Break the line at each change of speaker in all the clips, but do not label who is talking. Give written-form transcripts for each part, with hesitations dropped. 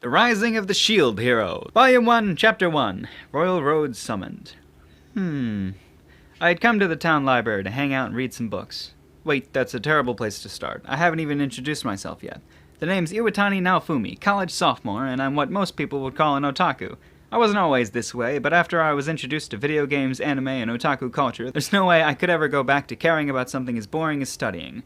The Rising of the Shield Hero, Volume 1, Chapter 1, Royal Road Summoned. I had come to the town library to hang out and read some books. Wait, that's a terrible place to start. I haven't even introduced myself yet. The name's Iwatani Naofumi, college sophomore, and I'm what most people would call an otaku. I wasn't always this way, but after I was introduced to video games, anime, and otaku culture, there's no way I could ever go back to caring about something as boring as studying.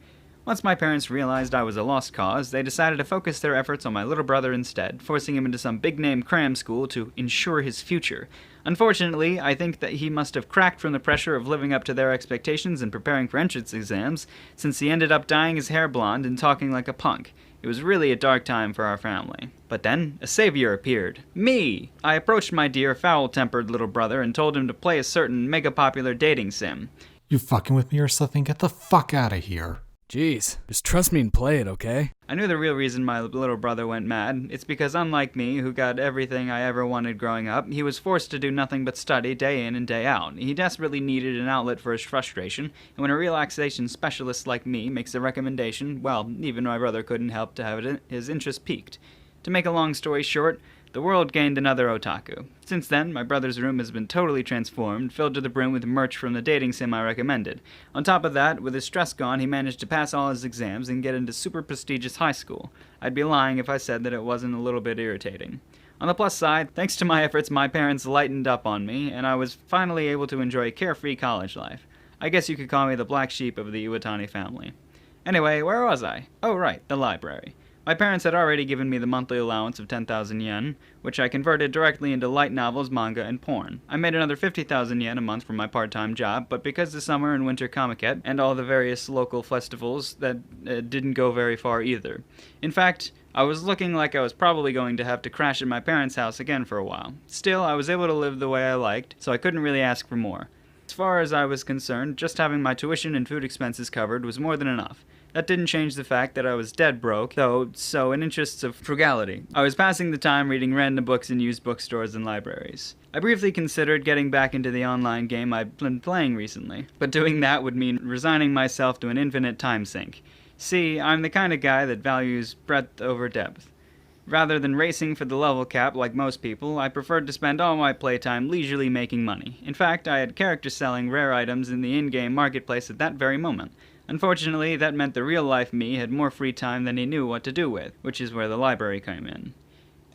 Once my parents realized I was a lost cause, they decided to focus their efforts on my little brother instead, forcing him into some big-name cram school to ensure his future. Unfortunately, I think that he must have cracked from the pressure of living up to their expectations and preparing for entrance exams, since he ended up dyeing his hair blonde and talking like a punk. It was really a dark time for our family. But then, a savior appeared. Me! I approached my dear, foul-tempered little brother and told him to play a certain mega-popular dating sim.
You fucking with me or something? Get the fuck out of here.
Jeez, just trust me and play it, okay?
I knew the real reason my little brother went mad. It's because unlike me, who got everything I ever wanted growing up, he was forced to do nothing but study day in and day out. He desperately needed an outlet for his frustration, and when a relaxation specialist like me makes a recommendation, well, even my brother couldn't help to have his interest piqued. To make a long story short, the world gained another otaku. Since then, my brother's room has been totally transformed, filled to the brim with merch from the dating sim I recommended. On top of that, with his stress gone, he managed to pass all his exams and get into super prestigious high school. I'd be lying if I said that it wasn't a little bit irritating. On the plus side, thanks to my efforts, my parents lightened up on me, and I was finally able to enjoy a carefree college life. I guess you could call me the black sheep of the Iwatani family. Anyway, where was I? Oh right, the library. My parents had already given me the monthly allowance of 10,000 yen, which I converted directly into light novels, manga, and porn. I made another 50,000 yen a month from my part-time job, but because the summer and winter Comiket and all the various local festivals, that didn't go very far either. In fact, I was looking like I was probably going to have to crash at my parents' house again for a while. Still, I was able to live the way I liked, so I couldn't really ask for more. As far as I was concerned, just having my tuition and food expenses covered was more than enough. That didn't change the fact that I was dead broke, though, so in interests of frugality, I was passing the time reading random books in used bookstores and libraries. I briefly considered getting back into the online game I'd been playing recently, but doing that would mean resigning myself to an infinite time sink. See, I'm the kind of guy that values breadth over depth. Rather than racing for the level cap like most people, I preferred to spend all my playtime leisurely making money. In fact, I had characters selling rare items in the in-game marketplace at that very moment. Unfortunately, that meant the real-life me had more free time than he knew what to do with, which is where the library came in.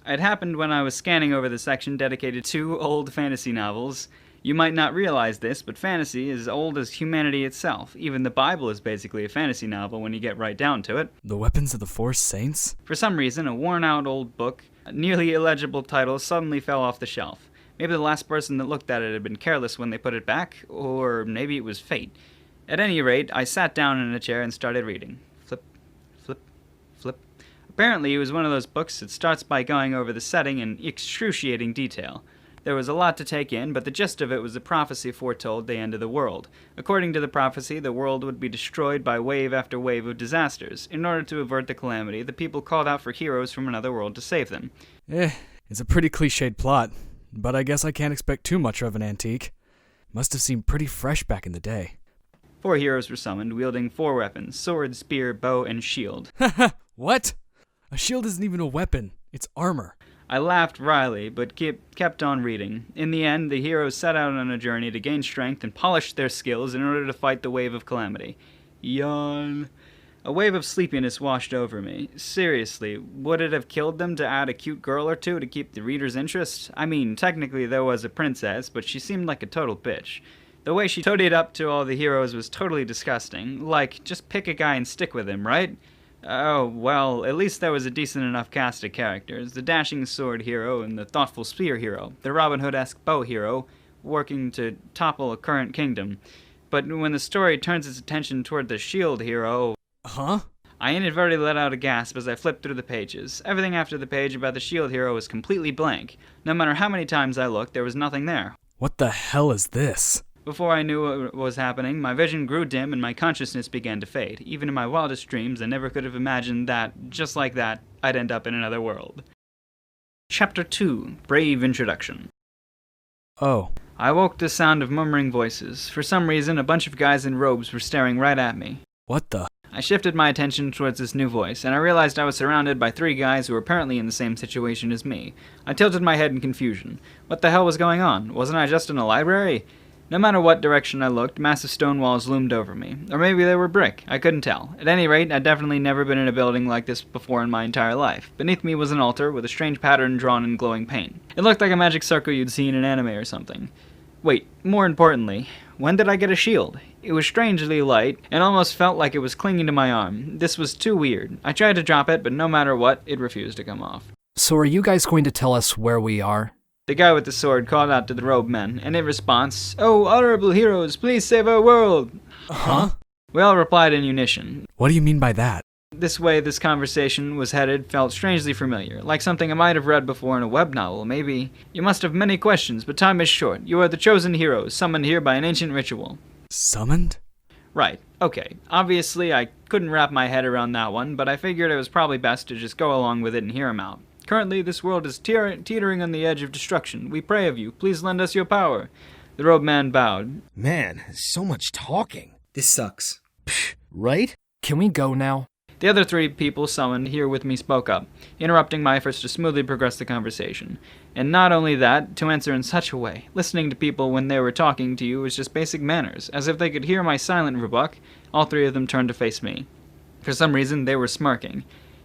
It happened when I was scanning over the section dedicated to old fantasy novels. You might not realize this, but fantasy is as old as humanity itself. Even the Bible is basically a fantasy novel when you get right down to it.
The Weapons of the Force Saints?
For some reason, a worn-out old book, a nearly illegible title, suddenly fell off the shelf. Maybe the last person that looked at it had been careless when they put it back, or maybe it was fate. At any rate, I sat down in a chair and started reading. Flip, flip, flip. Apparently, it was one of those books that starts by going over the setting in excruciating detail. There was a lot to take in, but the gist of it was a prophecy foretold the end of the world. According to the prophecy, the world would be destroyed by wave after wave of disasters. In order to avert the calamity, the people called out for heroes from another world to save them.
It's a pretty cliched plot, but I guess I can't expect too much of an antique. Must have seemed pretty fresh back in the day.
4 heroes were summoned, wielding 4 weapons: sword, spear, bow, and shield.
What? A shield isn't even a weapon. It's armor.
I laughed wryly, but kept on reading. In the end, the heroes set out on a journey to gain strength and polish their skills in order to fight the wave of calamity. Yawn. A wave of sleepiness washed over me. Seriously, would it have killed them to add a cute girl or two to keep the reader's interest? I mean, technically there was a princess, but she seemed like a total bitch. The way she toadied up to all the heroes was totally disgusting. Like, just pick a guy and stick with him, right? Oh, well, at least there was a decent enough cast of characters. The dashing sword hero and the thoughtful spear hero. The Robin Hood-esque bow hero, working to topple a current kingdom. But when the story turns its attention toward the shield hero...
Huh?
I inadvertently let out a gasp as I flipped through the pages. Everything after the page about the shield hero was completely blank. No matter how many times I looked, there was nothing there.
What the hell is this?
Before I knew what was happening, my vision grew dim and my consciousness began to fade. Even in my wildest dreams, I never could have imagined that, just like that, I'd end up in another world. Chapter 2, Brave Introduction.
Oh.
I woke to the sound of murmuring voices. For some reason, a bunch of guys in robes were staring right at me.
What the?
I shifted my attention towards this new voice, and I realized I was surrounded by 3 guys who were apparently in the same situation as me. I tilted my head in confusion. What the hell was going on? Wasn't I just in a library? No matter what direction I looked, massive stone walls loomed over me. Or maybe they were brick. I couldn't tell. At any rate, I'd definitely never been in a building like this before in my entire life. Beneath me was an altar with a strange pattern drawn in glowing paint. It looked like a magic circle you'd see in an anime or something. Wait, more importantly, when did I get a shield? It was strangely light, and almost felt like it was clinging to my arm. This was too weird. I tried to drop it, but no matter what, it refused to come off.
So are you guys going to tell us where we are?
The guy with the sword called out to the robed men, and in response, "Oh, honorable heroes, please save our world!"
Huh?
We all replied in unison.
What do you mean by that?
This way this conversation was headed felt strangely familiar, like something I might have read before in a web novel, maybe. "You must have many questions, but time is short. You are the chosen heroes, summoned here by an ancient ritual."
Summoned?
Right, okay. Obviously, I couldn't wrap my head around that one, but I figured it was probably best to just go along with it and hear him out. "Currently, this world is teetering on the edge of destruction. We pray of you. Please lend us your power." The robed man bowed.
Man, so much talking.
This sucks.
Right?
Can we go now?
The other 3 people summoned here with me spoke up, interrupting my efforts to smoothly progress the conversation. And not only that, to answer in such a way. Listening to people when they were talking to you was just basic manners. As if they could hear my silent rebuke, all 3 of them turned to face me. For some reason, they were smirking.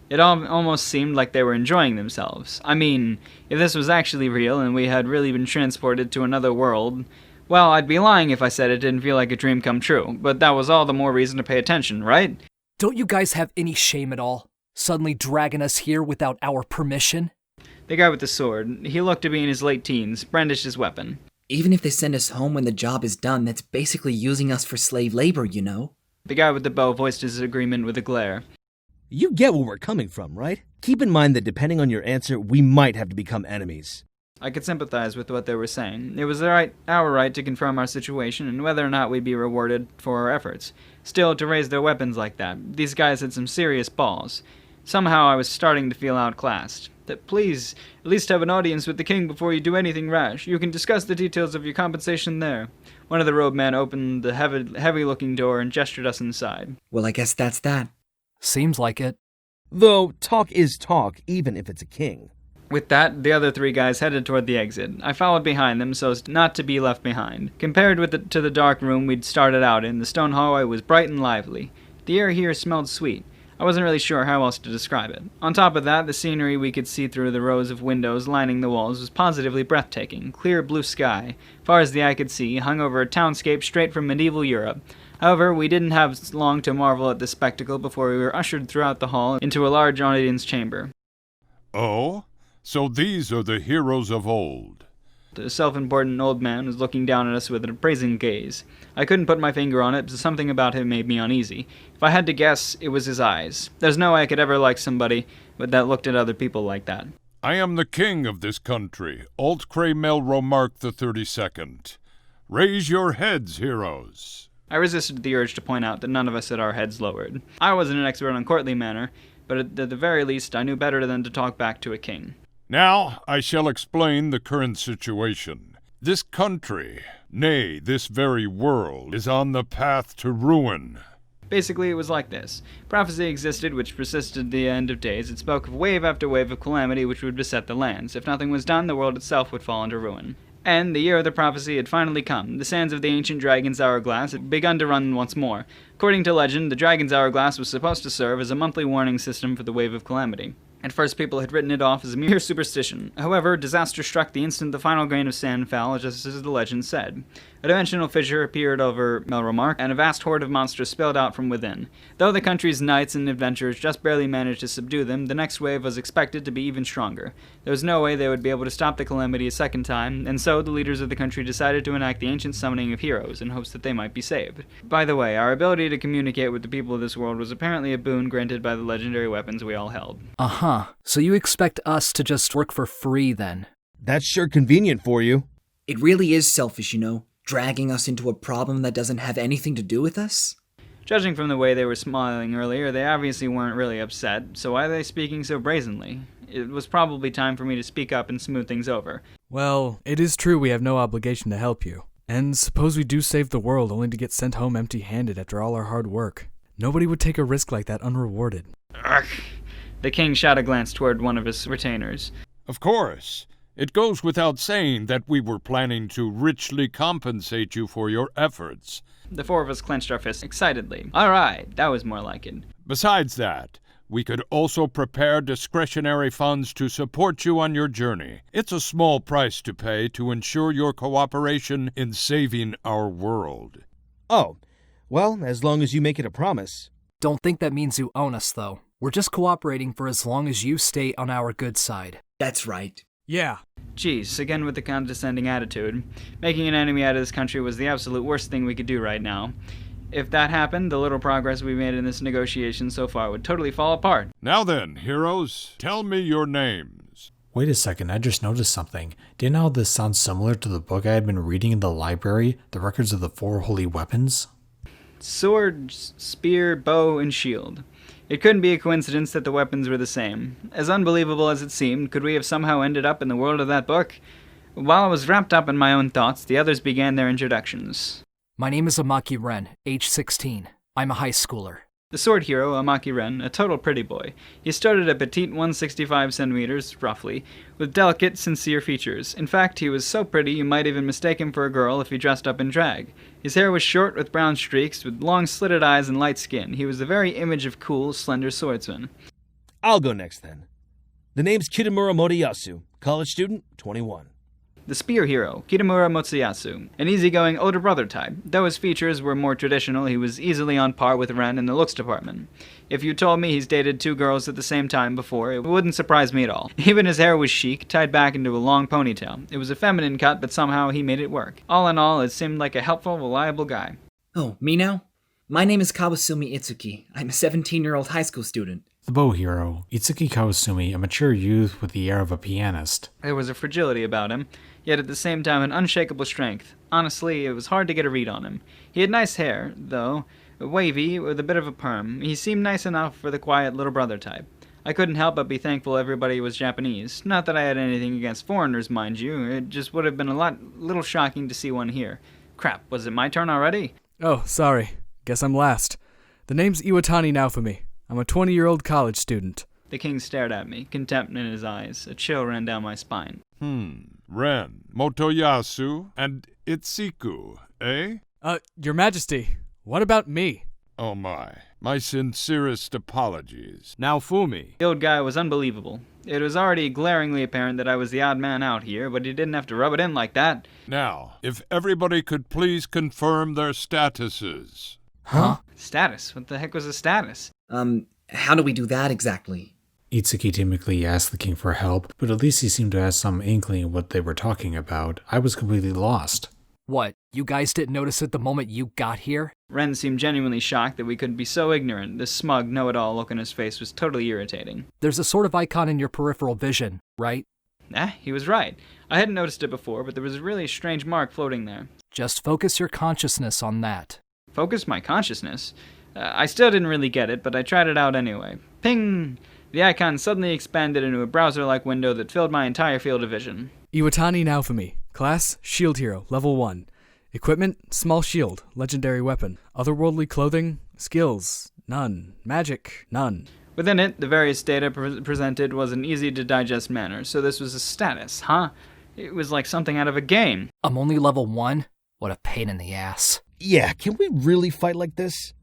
It almost seemed like they were enjoying themselves. I mean, if this was actually real and we had really been transported to another world, well, I'd be lying if I said it didn't feel like a dream come true, but that was all the more reason to pay attention, right?
Don't you guys have any shame at all? Suddenly dragging us here without our permission?
The guy with the sword, he looked to be in his late teens, brandished his weapon.
Even if they send us home when the job is done, that's basically using us for slave labor, you know?
The guy with the bow voiced his agreement with a glare.
You get where we're coming from, right? Keep in mind that depending on your answer, we might have to become enemies.
I could sympathize with what they were saying. It was our right to confirm our situation and whether or not we'd be rewarded for our efforts. Still, to raise their weapons like that, these guys had some serious balls. Somehow I was starting to feel outclassed. That please, at least have an audience with the king before you do anything rash. You can discuss the details of your compensation there. One of the robed men opened the heavy-looking door and gestured us inside.
Well, I guess that's that.
Seems like it.
Though, talk is talk, even if it's a king.
With that, the other 3 guys headed toward the exit. I followed behind them so as not to be left behind. Compared to the dark room we'd started out in, the stone hallway was bright and lively. The air here smelled sweet. I wasn't really sure how else to describe it. On top of that, the scenery we could see through the rows of windows lining the walls was positively breathtaking. Clear blue sky, far as the eye could see, hung over a townscape straight from medieval Europe. However, we didn't have long to marvel at the spectacle before we were ushered throughout the hall into a large audience chamber.
"Oh? So these are the heroes of old."
The self-important old man was looking down at us with an appraising gaze. I couldn't put my finger on it, but something about him made me uneasy. If I had to guess, it was his eyes. There's no way I could ever like somebody that looked at other people like that.
"I am the king of this country, Altcray Melromark the 32nd. Raise your heads, heroes."
I resisted the urge to point out that none of us had our heads lowered. I wasn't an expert on courtly manner, but at the very least I knew better than to talk back to a king.
"Now I shall explain the current situation. This country, nay, this very world, is on the path to ruin."
Basically, it was like this. Prophecy existed which persisted to the end of days. It spoke of wave after wave of calamity which would beset the lands. If nothing was done, the world itself would fall into ruin. And the year of the prophecy had finally come. The sands of the ancient dragon's hourglass had begun to run once more. According to legend, the dragon's hourglass was supposed to serve as a monthly warning system for the wave of calamity. At first, people had written it off as a mere superstition. However, disaster struck the instant the final grain of sand fell, just as the legend said. A dimensional fissure appeared over Melromark, and a vast horde of monsters spilled out from within. Though the country's knights and adventurers just barely managed to subdue them, the next wave was expected to be even stronger. There was no way they would be able to stop the calamity a second time, and so the leaders of the country decided to enact the ancient summoning of heroes in hopes that they might be saved. By the way, our ability to communicate with the people of this world was apparently a boon granted by the legendary weapons we all held.
Uh-huh. So you expect us to just work for free, then?
That's sure convenient for you.
It really is selfish, you know, dragging us into a problem that doesn't have anything to do with us.
Judging from the way they were smiling earlier, they obviously weren't really upset, so why are they speaking so brazenly? It was probably time for me to speak up and smooth things over.
Well, it is true we have no obligation to help you. And suppose we do save the world only to get sent home empty-handed after all our hard work. Nobody would take a risk like that unrewarded.
Ugh. The king shot a glance toward one of his retainers.
Of course. It goes without saying that we were planning to richly compensate you for your efforts.
The four of us clenched our fists excitedly. All right, that was more like it.
Besides that, we could also prepare discretionary funds to support you on your journey. It's a small price to pay to ensure your cooperation in saving our world.
Oh, well, as long as you make it a promise.
Don't think that means you own us, though. We're just cooperating for as long as you stay on our good side.
That's right.
Yeah.
Jeez, again with the condescending attitude. Making an enemy out of this country was the absolute worst thing we could do right now. If that happened, the little progress we made in this negotiation so far would totally fall apart.
Now then, heroes, tell me your names.
Wait a second, I just noticed something. Do you know how this sounds similar to the book I had been reading in the library, The Records of the Four Holy Weapons?
Sword, spear, bow, and shield. It couldn't be a coincidence that the weapons were the same. As unbelievable as it seemed, could we have somehow ended up in the world of that book? While I was wrapped up in my own thoughts, the others began their introductions.
My name is Amaki Ren, age 16. I'm a high schooler.
The sword hero, Amaki Ren, a total pretty boy. He stood at a petite 165 centimeters, roughly, with delicate, sincere features. In fact, he was so pretty you might even mistake him for a girl if he dressed up in drag. His hair was short with brown streaks, with long slitted eyes and light skin. He was the very image of cool, slender swordsman.
I'll go next then. The name's Kitamura Moriyasu, college student, 21.
The spear hero, Kitamura Motsuyasu, an easygoing older brother type. Though his features were more traditional, he was easily on par with Ren in the looks department. If you told me he's dated two girls at the same time before, it wouldn't surprise me at all. Even his hair was chic, tied back into a long ponytail. It was a feminine cut, but somehow he made it work. All in all, it seemed like a helpful, reliable guy.
Oh, me now? My name is Kawasumi Itsuki. I'm a 17-year-old high school student.
The bow hero, Itsuki Kawasumi, a mature youth with the air of a pianist.
There was a fragility about him, yet at the same time an unshakable strength. Honestly, it was hard to get a read on him. He had nice hair, though, wavy, with a bit of a perm. He seemed nice enough for the quiet little brother type. I couldn't help but be thankful everybody was Japanese. Not that I had anything against foreigners, mind you. It just would have been a little shocking to see one here. Crap, was it my turn already?
Oh, sorry. Guess I'm last. The name's Iwatani Naofumi. I'm a 20-year-old college student.
The king stared at me, contempt in his eyes. A chill ran down my spine.
Ren, Motoyasu, and Itsiku, eh?
Your Majesty, what about me?
Oh my sincerest apologies.
Naofumi.
The old guy was unbelievable. It was already glaringly apparent that I was the odd man out here, but he didn't have to rub it in like that.
Now, if everybody could please confirm their statuses.
Huh?
Status? What the heck was a status?
How do we do that exactly?
Itsuki timidly asked the king for help, but at least he seemed to have some inkling of what they were talking about. I was completely lost.
What, you guys didn't notice it the moment you got here?
Ren seemed genuinely shocked that we could be so ignorant. This smug, know-it-all look on his face was totally irritating.
There's a sort of icon in your peripheral vision, right?
He was right. I hadn't noticed it before, but there was a really strange mark floating there.
Just focus your consciousness on that.
Focus my consciousness? I still didn't really get it, but I tried it out anyway. Ping! The icon suddenly expanded into a browser-like window that filled my entire field of vision.
Iwatani Naofumi. Class, Shield Hero, Level 1. Equipment, Small Shield, Legendary Weapon. Otherworldly Clothing, Skills, none. Magic, none.
Within it, the various data presented was in easy-to-digest manner, so this was a status, huh? It was like something out of a game.
I'm only level 1? What a pain in the ass.
Yeah, can we really fight like this?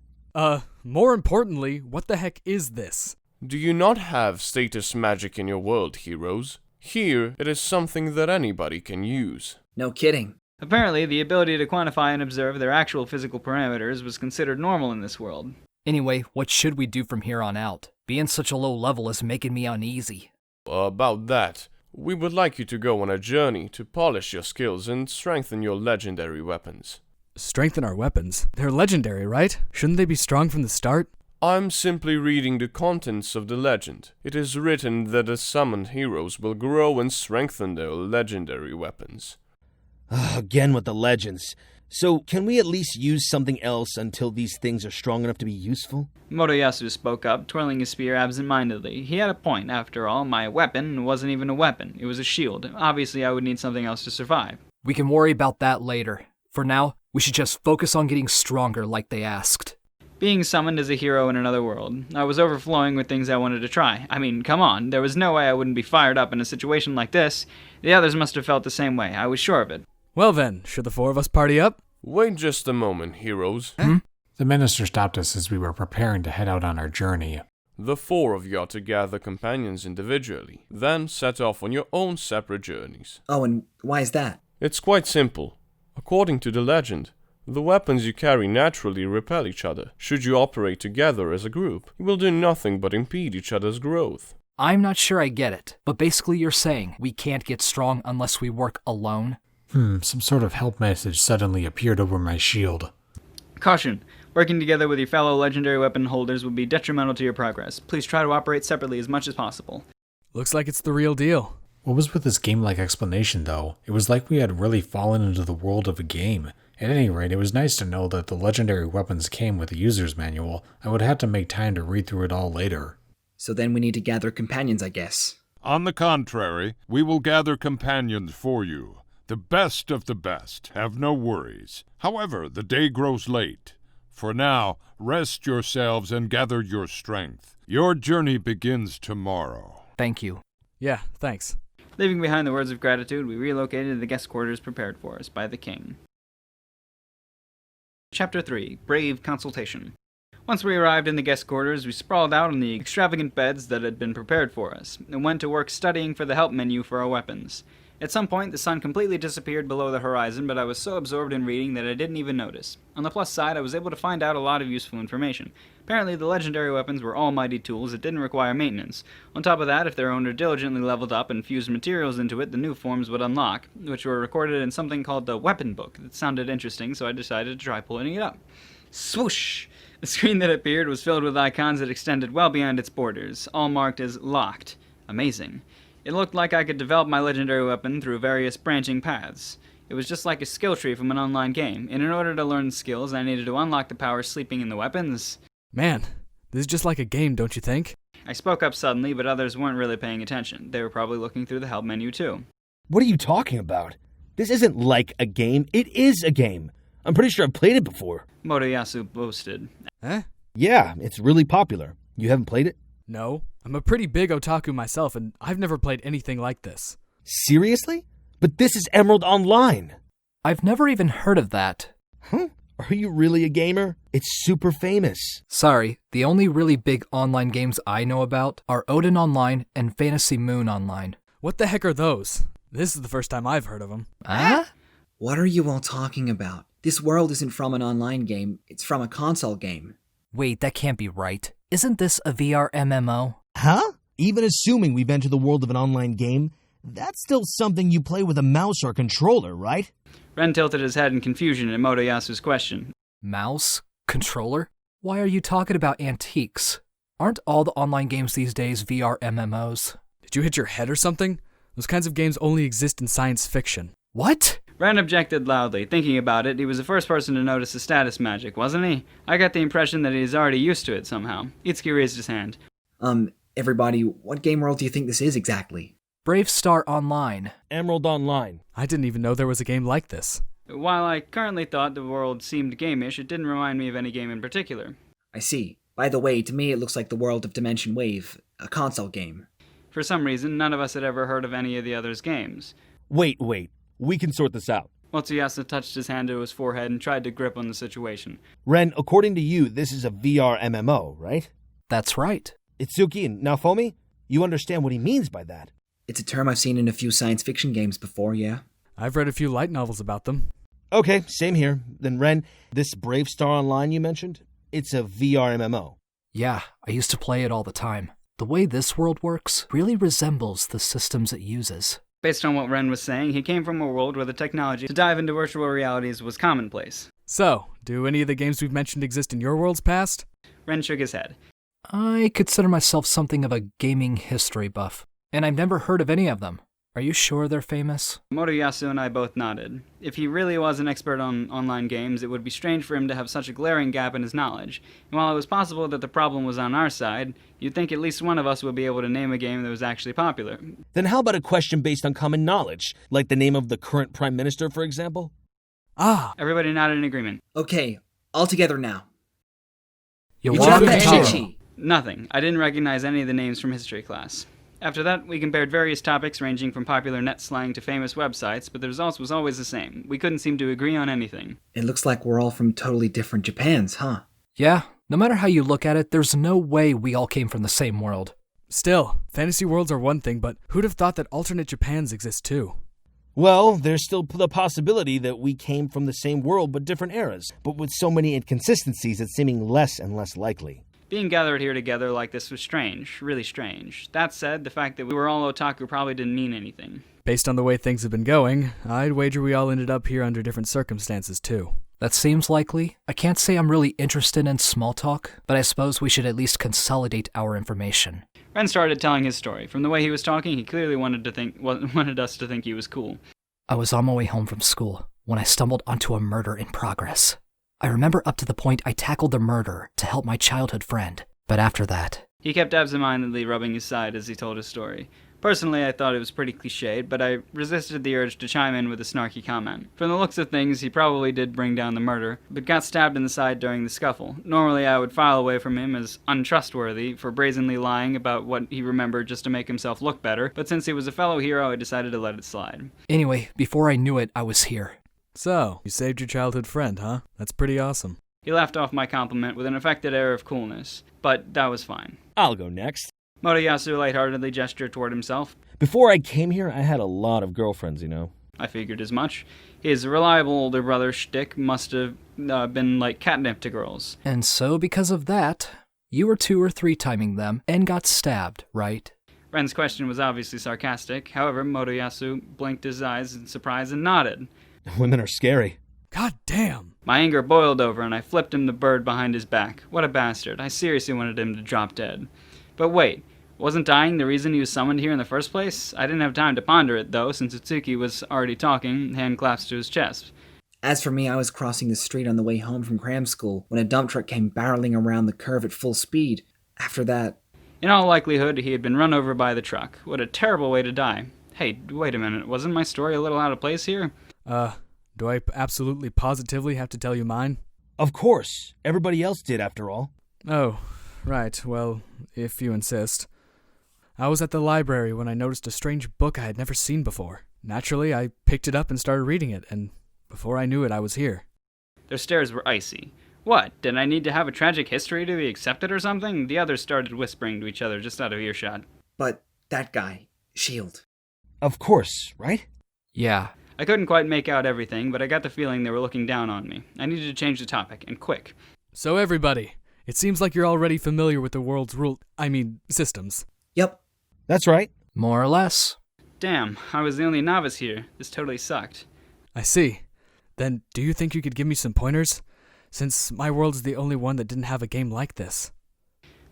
More importantly, what the heck is this?
Do you not have status magic in your world, heroes? Here, it is something that anybody can use.
No kidding.
Apparently, the ability to quantify and observe their actual physical parameters was considered normal in this world.
Anyway, what should we do from here on out? Being such a low level is making me uneasy.
About that, we would like you to go on a journey to polish your skills and strengthen your legendary weapons.
Strengthen our weapons? They're legendary, right? Shouldn't they be strong from the start?
I'm simply reading the contents of the legend. It is written that the summoned heroes will grow and strengthen their legendary weapons.
Again with the legends. So, can we at least use something else until these things are strong enough to be useful?
Motoyasu spoke up, twirling his spear absent-mindedly. He had a point, after all. My weapon wasn't even a weapon. It was a shield. Obviously, I would need something else to survive.
We can worry about that later. For now, we should just focus on getting stronger like they asked.
Being summoned as a hero in another world, I was overflowing with things I wanted to try. I mean, come on, there was no way I wouldn't be fired up in a situation like this. The others must have felt the same way, I was sure of it.
Well then, should the four of us party up?
Wait just a moment, heroes.
The minister stopped us as we were preparing to head out on our journey.
The four of you are to gather companions individually, then set off on your own separate journeys.
Oh, and why is that?
It's quite simple. According to the legend, the weapons you carry naturally repel each other. Should you operate together as a group, you will do nothing but impede each other's growth.
I'm not sure I get it, but basically you're saying we can't get strong unless we work alone?
Some sort of help message suddenly appeared over my shield.
Caution. Working together with your fellow legendary weapon holders would be detrimental to your progress. Please try to operate separately as much as possible.
Looks like it's the real deal.
What was with this game-like explanation, though? It was like we had really fallen into the world of a game. At any rate, it was nice to know that the legendary weapons came with a user's manual. I would have to make time to read through it all later.
So then we need to gather companions, I guess.
On the contrary, we will gather companions for you. The best of the best. Have no worries. However, the day grows late. For now, rest yourselves and gather your strength. Your journey begins tomorrow.
Thank you.
Yeah, thanks.
Leaving behind the words of gratitude, we relocated to the guest quarters prepared for us by the king. Chapter 3. Brave Consultation. Once we arrived in the guest quarters, we sprawled out on the extravagant beds that had been prepared for us, and went to work studying for the help menu for our weapons. At some point, the sun completely disappeared below the horizon, but I was so absorbed in reading that I didn't even notice. On the plus side, I was able to find out a lot of useful information. Apparently, the legendary weapons were almighty tools that didn't require maintenance. On top of that, if their owner diligently leveled up and fused materials into it, the new forms would unlock, which were recorded in something called the Weapon Book. That sounded interesting, so I decided to try pulling it up. Swoosh! The screen that appeared was filled with icons that extended well beyond its borders, all marked as locked. Amazing. It looked like I could develop my legendary weapon through various branching paths. It was just like a skill tree from an online game, and in order to learn skills, I needed to unlock the power sleeping in the weapons.
Man, this is just like a game, don't you think?
I spoke up suddenly, but others weren't really paying attention. They were probably looking through the help menu too.
What are you talking about? This isn't like a game, it is a game. I'm pretty sure I've played it before.
Motoyasu boasted.
Eh?
Yeah, it's really popular. You haven't played it?
No. I'm a pretty big otaku myself, and I've never played anything like this.
Seriously? But this is Emerald Online.
I've never even heard of that.
Huh? Are you really a gamer? It's super famous.
Sorry, the only really big online games I know about are Odin Online and Fantasy Moon Online.
What the heck are those? This is the first time I've heard of them.
Huh?
What are you all talking about? This world isn't from an online game, it's from a console game.
Wait, that can't be right. Isn't this a VR MMO?
Huh? Even assuming we've entered the world of an online game, that's still something you play with a mouse or controller, right?
Ren tilted his head in confusion at Motoyasu's question.
Mouse? Controller? Why are you talking about antiques? Aren't all the online games these days VR MMOs?
Did you hit your head or something? Those kinds of games only exist in science fiction.
What?
Ren objected loudly. Thinking about it, he was the first person to notice the status magic, wasn't he? I got the impression that he's already used to it somehow. Itsuki raised his hand.
Everybody, what game world do you think this is exactly?
Brave Star Online.
Emerald Online.
I didn't even know there was a game like this.
While I currently thought the world seemed gamish, it didn't remind me of any game in particular.
I see. By the way, to me it looks like the world of Dimension Wave, a console game.
For some reason, none of us had ever heard of any of the others' games.
Wait. We can sort this out.
Motoyasu touched his hand to his forehead and tried to grip on the situation.
Ren, according to you, this is a VR MMO, right?
That's right.
Itsuki and Naofumi, you understand what he means by that?
It's a term I've seen in a few science fiction games before, yeah?
I've read a few light novels about them.
Okay, same here. Then Ren, this Brave Star Online you mentioned, it's a VR MMO.
Yeah, I used to play it all the time. The way this world works really resembles the systems it uses.
Based on what Ren was saying, he came from a world where the technology to dive into virtual realities was commonplace.
So, do any of the games we've mentioned exist in your world's past?
Ren shook his head.
I consider myself something of a gaming history buff, and I've never heard of any of them. Are you sure they're famous?
Motoyasu and I both nodded. If he really was an expert on online games, it would be strange for him to have such a glaring gap in his knowledge. And while it was possible that the problem was on our side, you'd think at least one of us would be able to name a game that was actually popular.
Then how about a question based on common knowledge, like the name of the current prime minister, for example?
Ah!
Everybody nodded in agreement.
Okay, all together now. Yawaka.
Nothing. I didn't recognize any of the names from history class. After that, we compared various topics ranging from popular net slang to famous websites, but the result was always the same. We couldn't seem to agree on anything.
It looks like we're all from totally different Japans, huh?
Yeah, no matter how you look at it, there's no way we all came from the same world.
Still, fantasy worlds are one thing, but who'd have thought that alternate Japans exist too?
Well, there's still the possibility that we came from the same world but different eras, but with so many inconsistencies it's seeming less and less likely.
Being gathered here together like this was strange, really strange. That said, the fact that we were all otaku probably didn't mean anything.
Based on the way things have been going, I'd wager we all ended up here under different circumstances too.
That seems likely. I can't say I'm really interested in small talk, but I suppose we should at least consolidate our information.
Ren started telling his story. From the way he was talking, he clearly wanted us to think he was cool.
I was on my way home from school when I stumbled onto a murder in progress. I remember up to the point I tackled the murder to help my childhood friend, but after that...
He kept absentmindedly rubbing his side as he told his story. Personally, I thought it was pretty cliched, but I resisted the urge to chime in with a snarky comment. From the looks of things, he probably did bring down the murder, but got stabbed in the side during the scuffle. Normally, I would file away from him as untrustworthy for brazenly lying about what he remembered just to make himself look better, but since he was a fellow hero, I decided to let it slide.
Anyway, before I knew it, I was here.
So, you saved your childhood friend, huh? That's pretty awesome.
He laughed off my compliment with an affected air of coolness, but that was fine.
I'll go next.
Motoyasu lightheartedly gestured toward himself.
Before I came here, I had a lot of girlfriends, you know.
I figured as much. His reliable older brother shtick must have been like catnip to girls.
And so, because of that, you were 2 or 3 timing them and got stabbed, right?
Ren's question was obviously sarcastic. However, Motoyasu blinked his eyes in surprise and nodded.
Women are scary.
God damn!
My anger boiled over and I flipped him the bird behind his back. What a bastard. I seriously wanted him to drop dead. But wait, wasn't dying the reason he was summoned here in the first place? I didn't have time to ponder it, though, since Utsuki was already talking, hand clasped to his chest.
As for me, I was crossing the street on the way home from cram school when a dump truck came barreling around the curve at full speed. After that...
In all likelihood, he had been run over by the truck. What a terrible way to die. Hey, wait a minute, wasn't my story a little out of place here?
Do I absolutely positively have to tell you mine?
Of course. Everybody else did, after all.
Oh, right. Well, if you insist. I was at the library when I noticed a strange book I had never seen before. Naturally, I picked it up and started reading it, and before I knew it, I was here.
Their stares were icy. What, did I need to have a tragic history to be accepted or something? The others started whispering to each other just out of earshot.
But that guy, Shield.
Of course, right?
Yeah.
I couldn't quite make out everything, but I got the feeling they were looking down on me. I needed to change the topic, and quick.
So everybody, it seems like you're already familiar with the world's systems.
Yep.
That's right.
More or less.
Damn, I was the only novice here. This totally sucked.
I see. Then, do you think you could give me some pointers? Since my world is the only one that didn't have a game like this.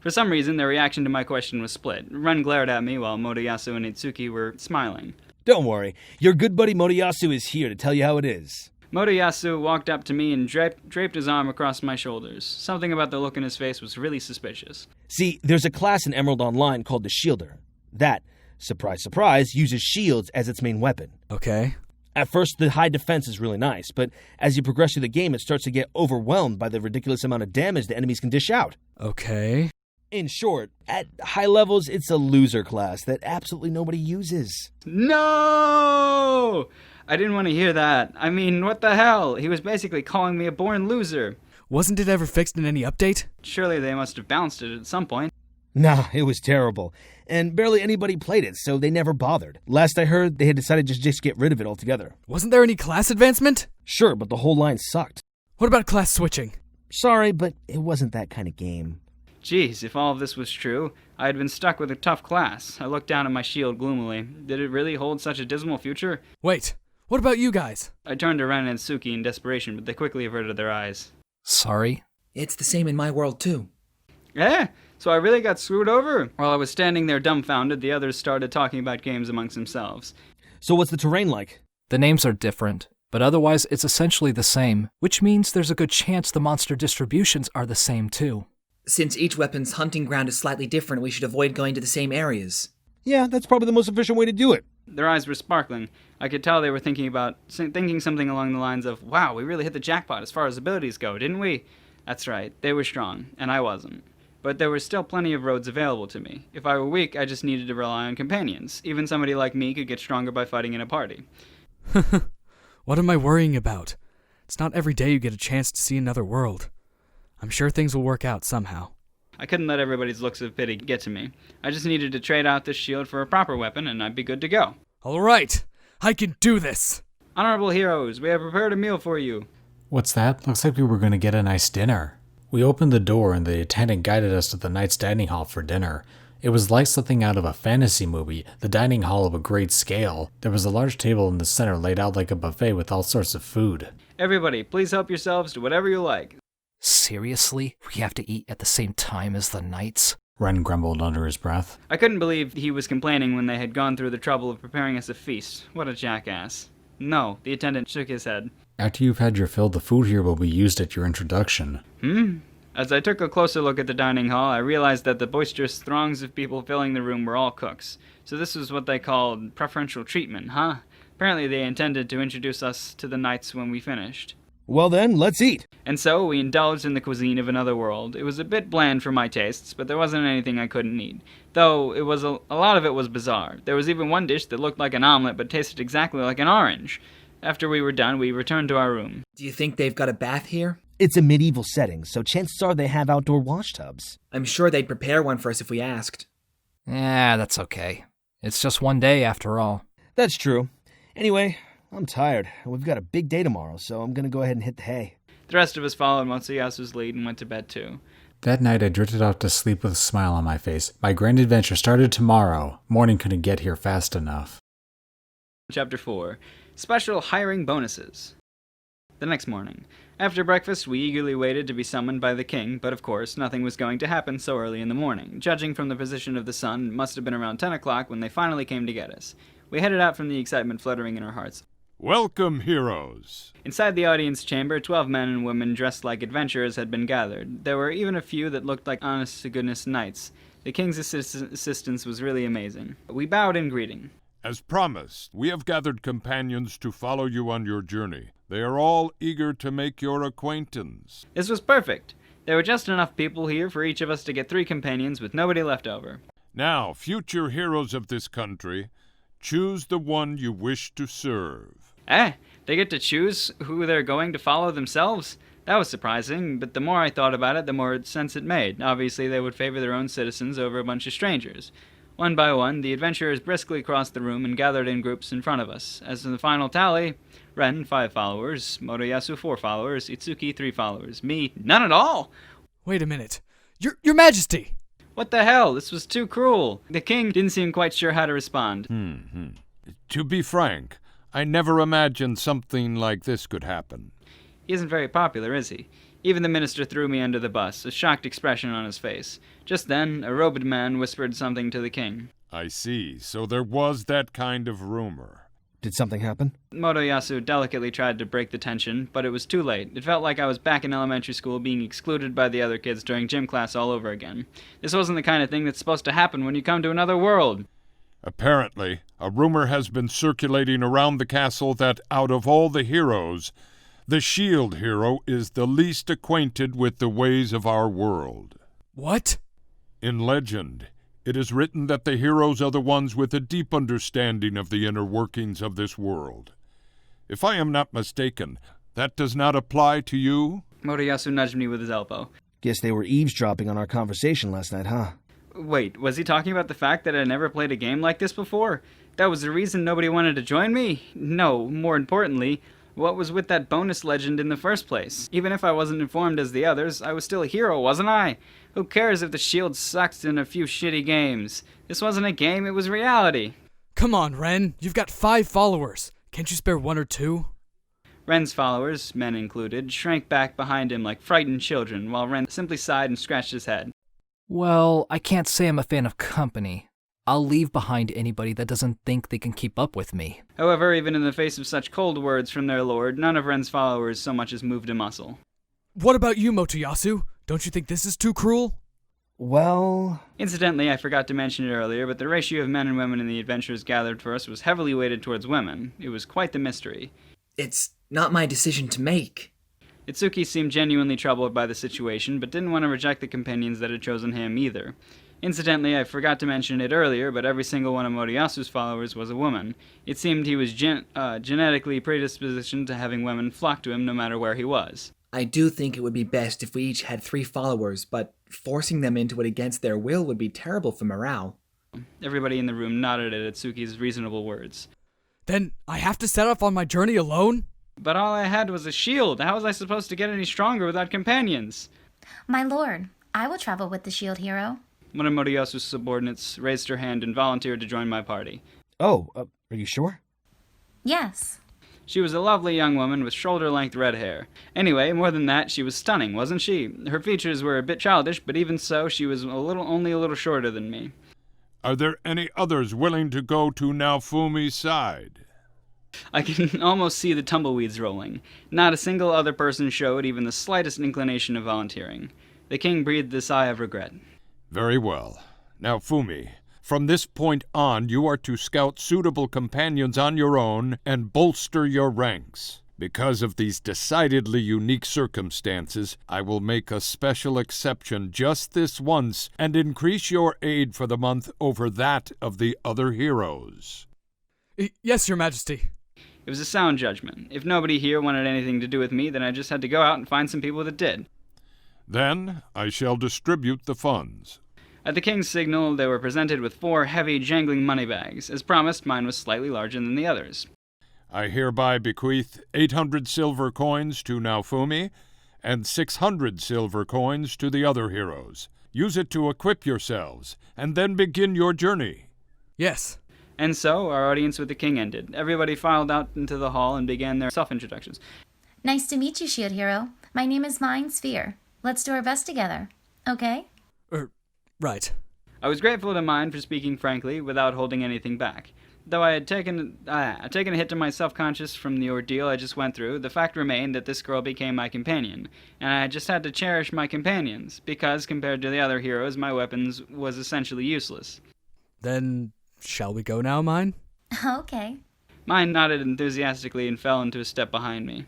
For some reason, their reaction to my question was split. Ren glared at me while Motoyasu and Itsuki were smiling.
Don't worry. Your good buddy Motoyasu is here to tell you how it is.
Motoyasu walked up to me and draped his arm across my shoulders. Something about the look in his face was really suspicious.
See, there's a class in Emerald Online called the Shielder. That, surprise, surprise, uses shields as its main weapon.
Okay.
At first, the high defense is really nice, but as you progress through the game, it starts to get overwhelmed by the ridiculous amount of damage the enemies can dish out.
Okay.
In short, at high levels, it's a loser class that absolutely nobody uses.
No! I didn't want to hear that. I mean, what the hell? He was basically calling me a born loser.
Wasn't it ever fixed in any update?
Surely they must have bounced it at some point.
Nah, it was terrible. And barely anybody played it, so they never bothered. Last I heard, they had decided to just get rid of it altogether.
Wasn't there any class advancement?
Sure, but the whole line sucked.
What about class switching?
Sorry, but it wasn't that kind of game.
Geez, if all of this was true, I had been stuck with a tough class. I looked down at my shield gloomily. Did it really hold such a dismal future?
Wait, what about you guys?
I turned to Ren and Suki in desperation, but they quickly averted their eyes.
Sorry.
It's the same in my world, too.
Eh? So I really got screwed over? While I was standing there dumbfounded, the others started talking about games amongst themselves.
So what's the terrain like?
The names are different, but otherwise it's essentially the same, which means there's a good chance the monster distributions are the same too.
Since each weapon's hunting ground is slightly different, we should avoid going to the same areas.
Yeah, that's probably the most efficient way to do it.
Their eyes were sparkling. I could tell they were thinking something along the lines of, wow, we really hit the jackpot as far as abilities go, didn't we? That's right, they were strong, and I wasn't. But there were still plenty of roads available to me. If I were weak, I just needed to rely on companions. Even somebody like me could get stronger by fighting in a party.
What am I worrying about? It's not every day you get a chance to see another world. I'm sure things will work out somehow.
I couldn't let everybody's looks of pity get to me. I just needed to trade out this shield for a proper weapon, and I'd be good to go.
All right, I can do this!
Honorable heroes, we have prepared a meal for you.
What's that? Looks like we were going to get a nice dinner. We opened the door and the attendant guided us to the knight's dining hall for dinner. It was like something out of a fantasy movie, the dining hall of a great scale. There was a large table in the center laid out like a buffet with all sorts of food.
Everybody, please help yourselves to whatever you like.
Seriously? We have to eat at the same time as the knights?
Ren grumbled under his breath.
I couldn't believe he was complaining when they had gone through the trouble of preparing us a feast. What a jackass. No, the attendant shook his head.
After you've had your fill, the food here will be used at your introduction.
As I took a closer look at the dining hall, I realized that the boisterous throngs of people filling the room were all cooks. So this was what they called preferential treatment, huh? Apparently they intended to introduce us to the knights when we finished.
Well then, let's eat.
And so we indulged in the cuisine of another world. It was a bit bland for my tastes, but there wasn't anything I couldn't eat. Though it was a lot of it was bizarre. There was even one dish that looked like an omelet but tasted exactly like an orange. After we were done, we returned to our room.
Do you think they've got a bath here?
It's a medieval setting, so chances are they have outdoor wash tubs.
I'm sure they'd prepare one for us if we asked.
That's okay. It's just one day after all.
That's true. Anyway, I'm tired. We've got a big day tomorrow, so I'm gonna go ahead and hit the hay.
The rest of us followed Motoyasu's lead and went to bed too.
That night I drifted off to sleep with a smile on my face. My grand adventure started tomorrow. Morning couldn't get here fast enough.
Chapter 4. Special Hiring Bonuses. The next morning. After breakfast, we eagerly waited to be summoned by the king, but of course, nothing was going to happen so early in the morning. Judging from the position of the sun, it must have been around 10 o'clock when they finally came to get us. We headed out from the excitement fluttering in our hearts.
Welcome, heroes.
Inside the audience chamber, 12 men and women dressed like adventurers had been gathered. There were even a few that looked like honest-to-goodness knights. The king's assistance was really amazing. We bowed in greeting.
As promised, we have gathered companions to follow you on your journey. They are all eager to make your acquaintance.
This was perfect. There were just enough people here for each of us to get 3 companions with nobody left over.
Now, future heroes of this country, choose the one you wish to serve.
They get to choose who they're going to follow themselves? That was surprising, but the more I thought about it, the more sense it made. Obviously, they would favor their own citizens over a bunch of strangers. One by one, the adventurers briskly crossed the room and gathered in groups in front of us. As in the final tally, Ren, 5 followers, Motoyasu, 4 followers, Itsuki, 3 followers, me, none at all!
Wait a minute. Your Majesty!
What the hell? This was too cruel. The king didn't seem quite sure how to respond.
To be frank, I never imagined something like this could happen.
He isn't very popular, is he? Even the minister threw me under the bus, a shocked expression on his face. Just then, a robed man whispered something to the king.
I see, so there was that kind of rumor.
Did something happen?
Motoyasu delicately tried to break the tension, but it was too late. It felt like I was back in elementary school being excluded by the other kids during gym class all over again. This wasn't the kind of thing that's supposed to happen when you come to another world.
Apparently, a rumor has been circulating around the castle that out of all the heroes, the shield hero is the least acquainted with the ways of our world.
What?
In legend, it is written that the heroes are the ones with a deep understanding of the inner workings of this world. If I am not mistaken, that does not apply to you?
Motoyasu nudged me with his elbow.
Guess they were eavesdropping on our conversation last night, huh?
Wait, was he talking about the fact that I never played a game like this before? That was the reason nobody wanted to join me? No, more importantly, what was with that bonus legend in the first place? Even if I wasn't informed as the others, I was still a hero, wasn't I? Who cares if the shield sucks in a few shitty games? This wasn't a game, it was reality.
Come on, Ren. You've got 5 followers. Can't you spare 1 or 2?
Ren's followers, men included, shrank back behind him like frightened children, while Ren simply sighed and scratched his head.
Well, I can't say I'm a fan of company. I'll leave behind anybody that doesn't think they can keep up with me.
However, even in the face of such cold words from their lord, none of Ren's followers so much as moved a muscle.
What about you, Motoyasu? Don't you think this is too cruel?
Well...
Incidentally, I forgot to mention it earlier, but the ratio of men and women in the adventures gathered for us was heavily weighted towards women. It was quite the mystery.
It's not my decision to make.
Itsuki seemed genuinely troubled by the situation, but didn't want to reject the companions that had chosen him either. Incidentally, I forgot to mention it earlier, but every single one of Moriyasu's followers was a woman. It seemed he was genetically predispositioned to having women flock to him no matter where he was.
I do think it would be best if we each had 3 followers, but forcing them into it against their will would be terrible for morale.
Everybody in the room nodded at Itsuki's reasonable words.
Then I have to set off on my journey alone?
But all I had was a shield. How was I supposed to get any stronger without companions?
My lord, I will travel with the shield hero.
One of Moriyasu's subordinates raised her hand and volunteered to join my party.
Oh, are you sure?
Yes.
She was a lovely young woman with shoulder-length red hair. Anyway, more than that, she was stunning, wasn't she? Her features were a bit childish, but even so, she was only a little shorter than me.
Are there any others willing to go to Naofumi's side?
I can almost see the tumbleweeds rolling. Not a single other person showed even the slightest inclination of volunteering. The king breathed a sigh of regret.
Very well. Naofumi, from this point on, you are to scout suitable companions on your own and bolster your ranks. Because of these decidedly unique circumstances, I will make a special exception just this once and increase your aid for the month over that of the other heroes.
Yes, Your Majesty.
It was a sound judgment. If nobody here wanted anything to do with me, then I just had to go out and find some people that did.
Then I shall distribute the funds.
At the king's signal, they were presented with 4 heavy, jangling money bags. As promised, mine was slightly larger than the others.
I hereby bequeath 800 silver coins to Naofumi and 600 silver coins to the other heroes. Use it to equip yourselves, and then begin your journey.
Yes.
And so, our audience with the king ended. Everybody filed out into the hall and began their self-introductions.
Nice to meet you, shield hero. My name is Mind Sphere. Let's do our best together, okay?
Right.
I was grateful to Mind for speaking frankly, without holding anything back. Though I had taken a hit to my self-conscious from the ordeal I just went through, the fact remained that this girl became my companion, and I just had to cherish my companions, because compared to the other heroes, my weapons was essentially useless.
Then, shall we go now, Mine?
Okay.
Mine nodded enthusiastically and fell into a step behind me.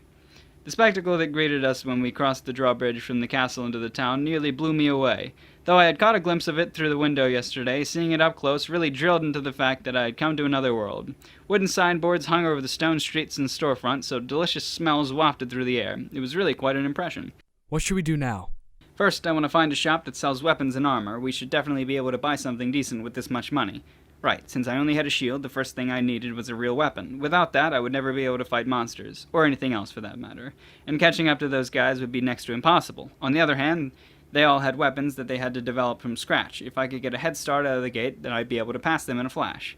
The spectacle that greeted us when we crossed the drawbridge from the castle into the town nearly blew me away. Though I had caught a glimpse of it through the window yesterday, seeing it up close really drilled into the fact that I had come to another world. Wooden signboards hung over the stone streets and storefronts, so delicious smells wafted through the air. It was really quite an impression.
What should we do now?
First, I want to find a shop that sells weapons and armor. We should definitely be able to buy something decent with this much money. Right, since I only had a shield, the first thing I needed was a real weapon. Without that, I would never be able to fight monsters, or anything else for that matter. And catching up to those guys would be next to impossible. On the other hand, they all had weapons that they had to develop from scratch. If I could get a head start out of the gate, then I'd be able to pass them in a flash.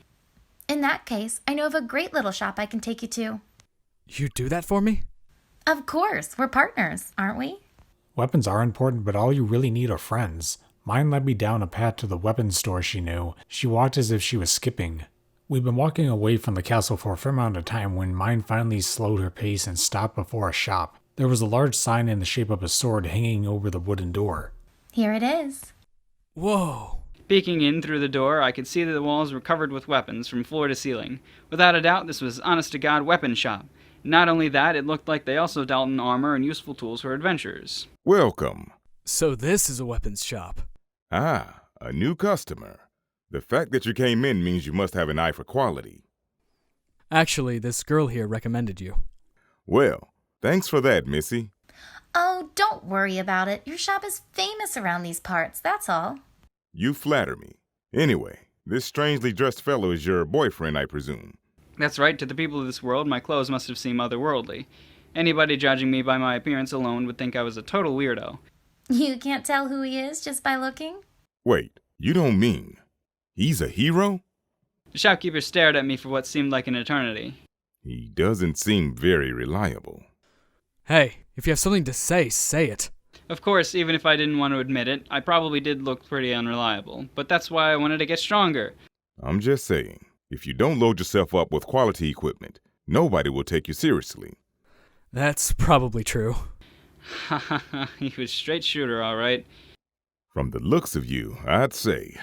In that case, I know of a great little shop I can take you to.
You do that for me?
Of course, we're partners, aren't we?
Weapons are important, but all you really need are friends. Mine led me down a path to the weapons store she knew. She walked as if she was skipping. We'd been walking away from the castle for a fair amount of time when Mine finally slowed her pace and stopped before a shop. There was a large sign in the shape of a sword hanging over the wooden door.
Here it is.
Whoa.
Peeking in through the door, I could see that the walls were covered with weapons from floor to ceiling. Without a doubt, this was honest-to-God weapon shop. Not only that, it looked like they also dealt in armor and useful tools for adventurers.
Welcome.
So this is a weapons shop.
Ah, a new customer. The fact that you came in means you must have an eye for quality.
Actually, this girl here recommended you.
Well, thanks for that, Missy.
Oh, don't worry about it. Your shop is famous around these parts, that's all.
You flatter me. Anyway, this strangely dressed fellow is your boyfriend, I presume.
That's right, to the people of this world, my clothes must have seemed otherworldly. Anybody judging me by my appearance alone would think I was a total weirdo.
You can't tell who he is just by looking?
Wait, you don't mean he's a hero?
The shopkeeper stared at me for what seemed like an eternity.
He doesn't seem very reliable.
Hey, if you have something to say it.
Of course, even if I didn't want to admit it, I probably did look pretty unreliable, but that's why I wanted to get stronger.
I'm just saying, if you don't load yourself up with quality equipment, nobody will take you seriously.
That's probably true.
Ha ha ha, he was straight shooter, all right.
From the looks of you, I'd say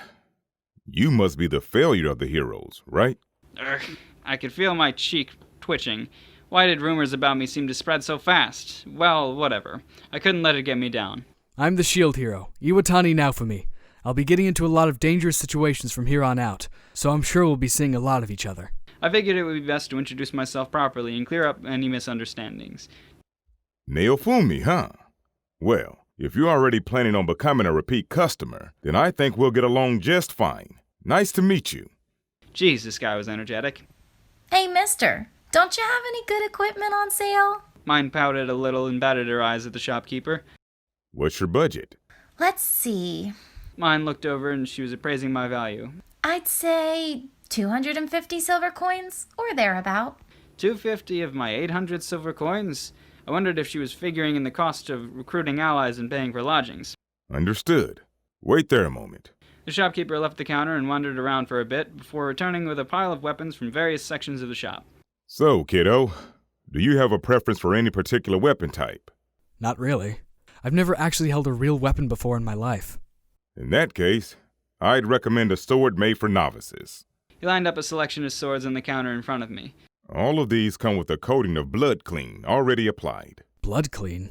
you must be the failure of the heroes, right?
Urgh. I could feel my cheek twitching. Why did rumors about me seem to spread so fast? Well, whatever. I couldn't let it get me down.
I'm the shield hero, Iwatani Naofumi. I'll be getting into a lot of dangerous situations from here on out, so I'm sure we'll be seeing a lot of each other.
I figured it would be best to introduce myself properly and clear up any misunderstandings.
Naofumi, huh? Well, if you're already planning on becoming a repeat customer, then I think we'll get along just fine. Nice to meet you.
Geez, this guy was energetic.
Hey, mister, don't you have any good equipment on sale?
Mine pouted a little and batted her eyes at the shopkeeper.
What's your budget?
Let's see.
Mine looked over and she was appraising my value.
I'd say 250 silver coins, or thereabout.
250 of my 800 silver coins? I wondered if she was figuring in the cost of recruiting allies and paying for lodgings.
Understood. Wait there a moment.
The shopkeeper left the counter and wandered around for a bit before returning with a pile of weapons from various sections of the shop.
So, kiddo, do you have a preference for any particular weapon type?
Not really. I've never actually held a real weapon before in my life.
In that case, I'd recommend a sword made for novices.
He lined up a selection of swords on the counter in front of me.
All of these come with a coating of blood clean already applied.
Blood clean?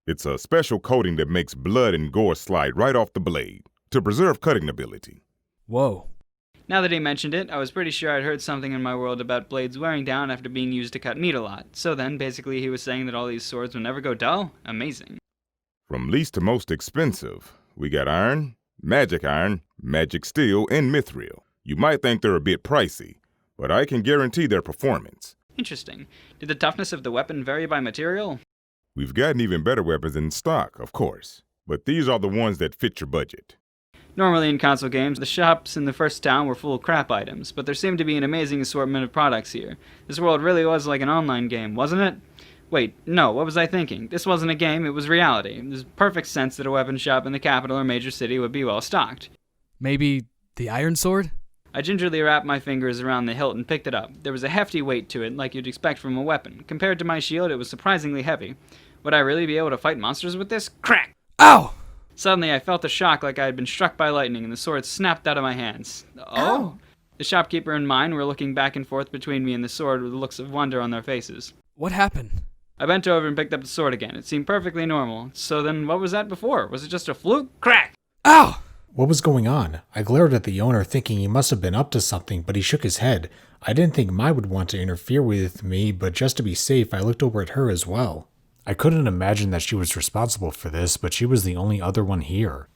It's a special coating that makes blood and gore slide right off the blade to preserve cutting ability.
Whoa.
Now that he mentioned it, I was pretty sure I'd heard something in my world about blades wearing down after being used to cut meat a lot. So then, basically, he was saying that all these swords would never go dull? Amazing.
From least to most expensive, we got iron, magic steel, and mithril. You might think they're a bit pricey, but I can guarantee their performance.
Interesting. Did the toughness of the weapon vary by material?
We've gotten even better weapons in stock, of course, but these are the ones that fit your budget.
Normally in console games, the shops in the first town were full of crap items, but there seemed to be an amazing assortment of products here. This world really was like an online game, wasn't it? Wait, no, what was I thinking? This wasn't a game, it was reality. There's perfect sense that a weapon shop in the capital or major city would be well stocked.
Maybe the iron sword?
I gingerly wrapped my fingers around the hilt and picked it up. There was a hefty weight to it, like you'd expect from a weapon. Compared to my shield, it was surprisingly heavy. Would I really be able to fight monsters with this? Crack!
Ow!
Suddenly, I felt a shock like I had been struck by lightning, and the sword snapped out of my hands. Oh! The shopkeeper and mine were looking back and forth between me and the sword with looks of wonder on their faces.
What happened?
I bent over and picked up the sword again. It seemed perfectly normal. So then, what was that before? Was it just a fluke? Crack!
Ow!
What was going on? I glared at the owner thinking he must have been up to something, but he shook his head. I didn't think Mai would want to interfere with me, but just to be safe, I looked over at her as well. I couldn't imagine that she was responsible for this, but she was the only other one here.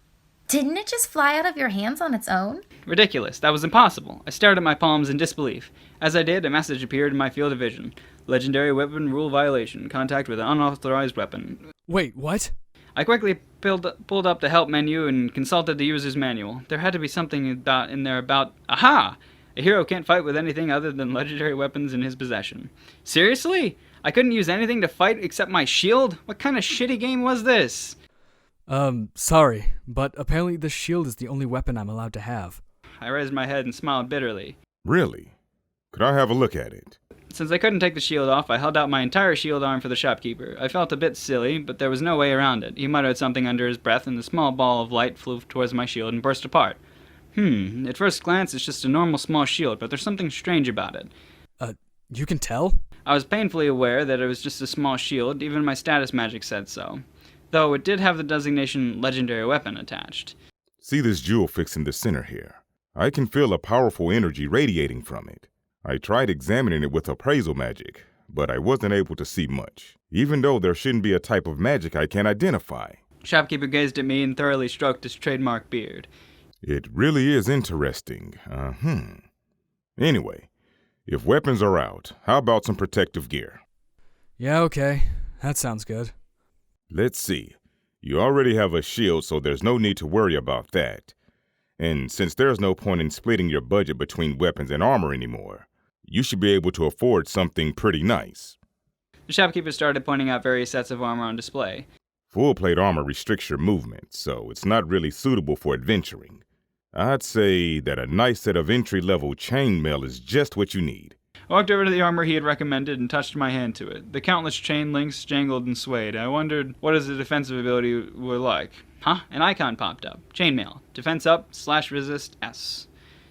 Didn't it just fly out of your hands on its own?
Ridiculous. That was impossible. I stared at my palms in disbelief. As I did, a message appeared in my field of vision. Legendary weapon rule violation. Contact with an unauthorized weapon.
Wait, what?
I quickly pulled up the help menu and consulted the user's manual. There had to be something in there about... Aha! A hero can't fight with anything other than legendary weapons in his possession. Seriously? I couldn't use anything to fight except my shield? What kind of shitty game was this?
Sorry, but apparently the shield is the only weapon I'm allowed to have.
I raised my head and smiled bitterly.
Really? Could I have a look at it?
Since I couldn't take the shield off, I held out my entire shield arm for the shopkeeper. I felt a bit silly, but there was no way around it. He muttered something under his breath, and the small ball of light flew towards my shield and burst apart. At first glance, it's just a normal small shield, but there's something strange about it.
You can tell?
I was painfully aware that it was just a small shield, even my status magic said so. Though it did have the designation Legendary Weapon attached.
See this jewel fixed in the center here? I can feel a powerful energy radiating from it. I tried examining it with appraisal magic, but I wasn't able to see much, even though there shouldn't be a type of magic I can identify.
Shopkeeper gazed at me and thoroughly stroked his trademark beard.
It really is interesting. Anyway, if weapons are out, how about some protective gear?
Yeah, okay. That sounds good.
Let's see. You already have a shield, so there's no need to worry about that. And since there's no point in splitting your budget between weapons and armor anymore, you should be able to afford something pretty nice.
The shopkeeper started pointing out various sets of armor on display.
Full-plate armor restricts your movement, so it's not really suitable for adventuring. I'd say that a nice set of entry-level chainmail is just what you need.
I walked over to the armor he had recommended and touched my hand to it. The countless chain links jangled and swayed. I wondered what his defensive ability were like. An icon popped up. Chainmail. Defense up, /resist S.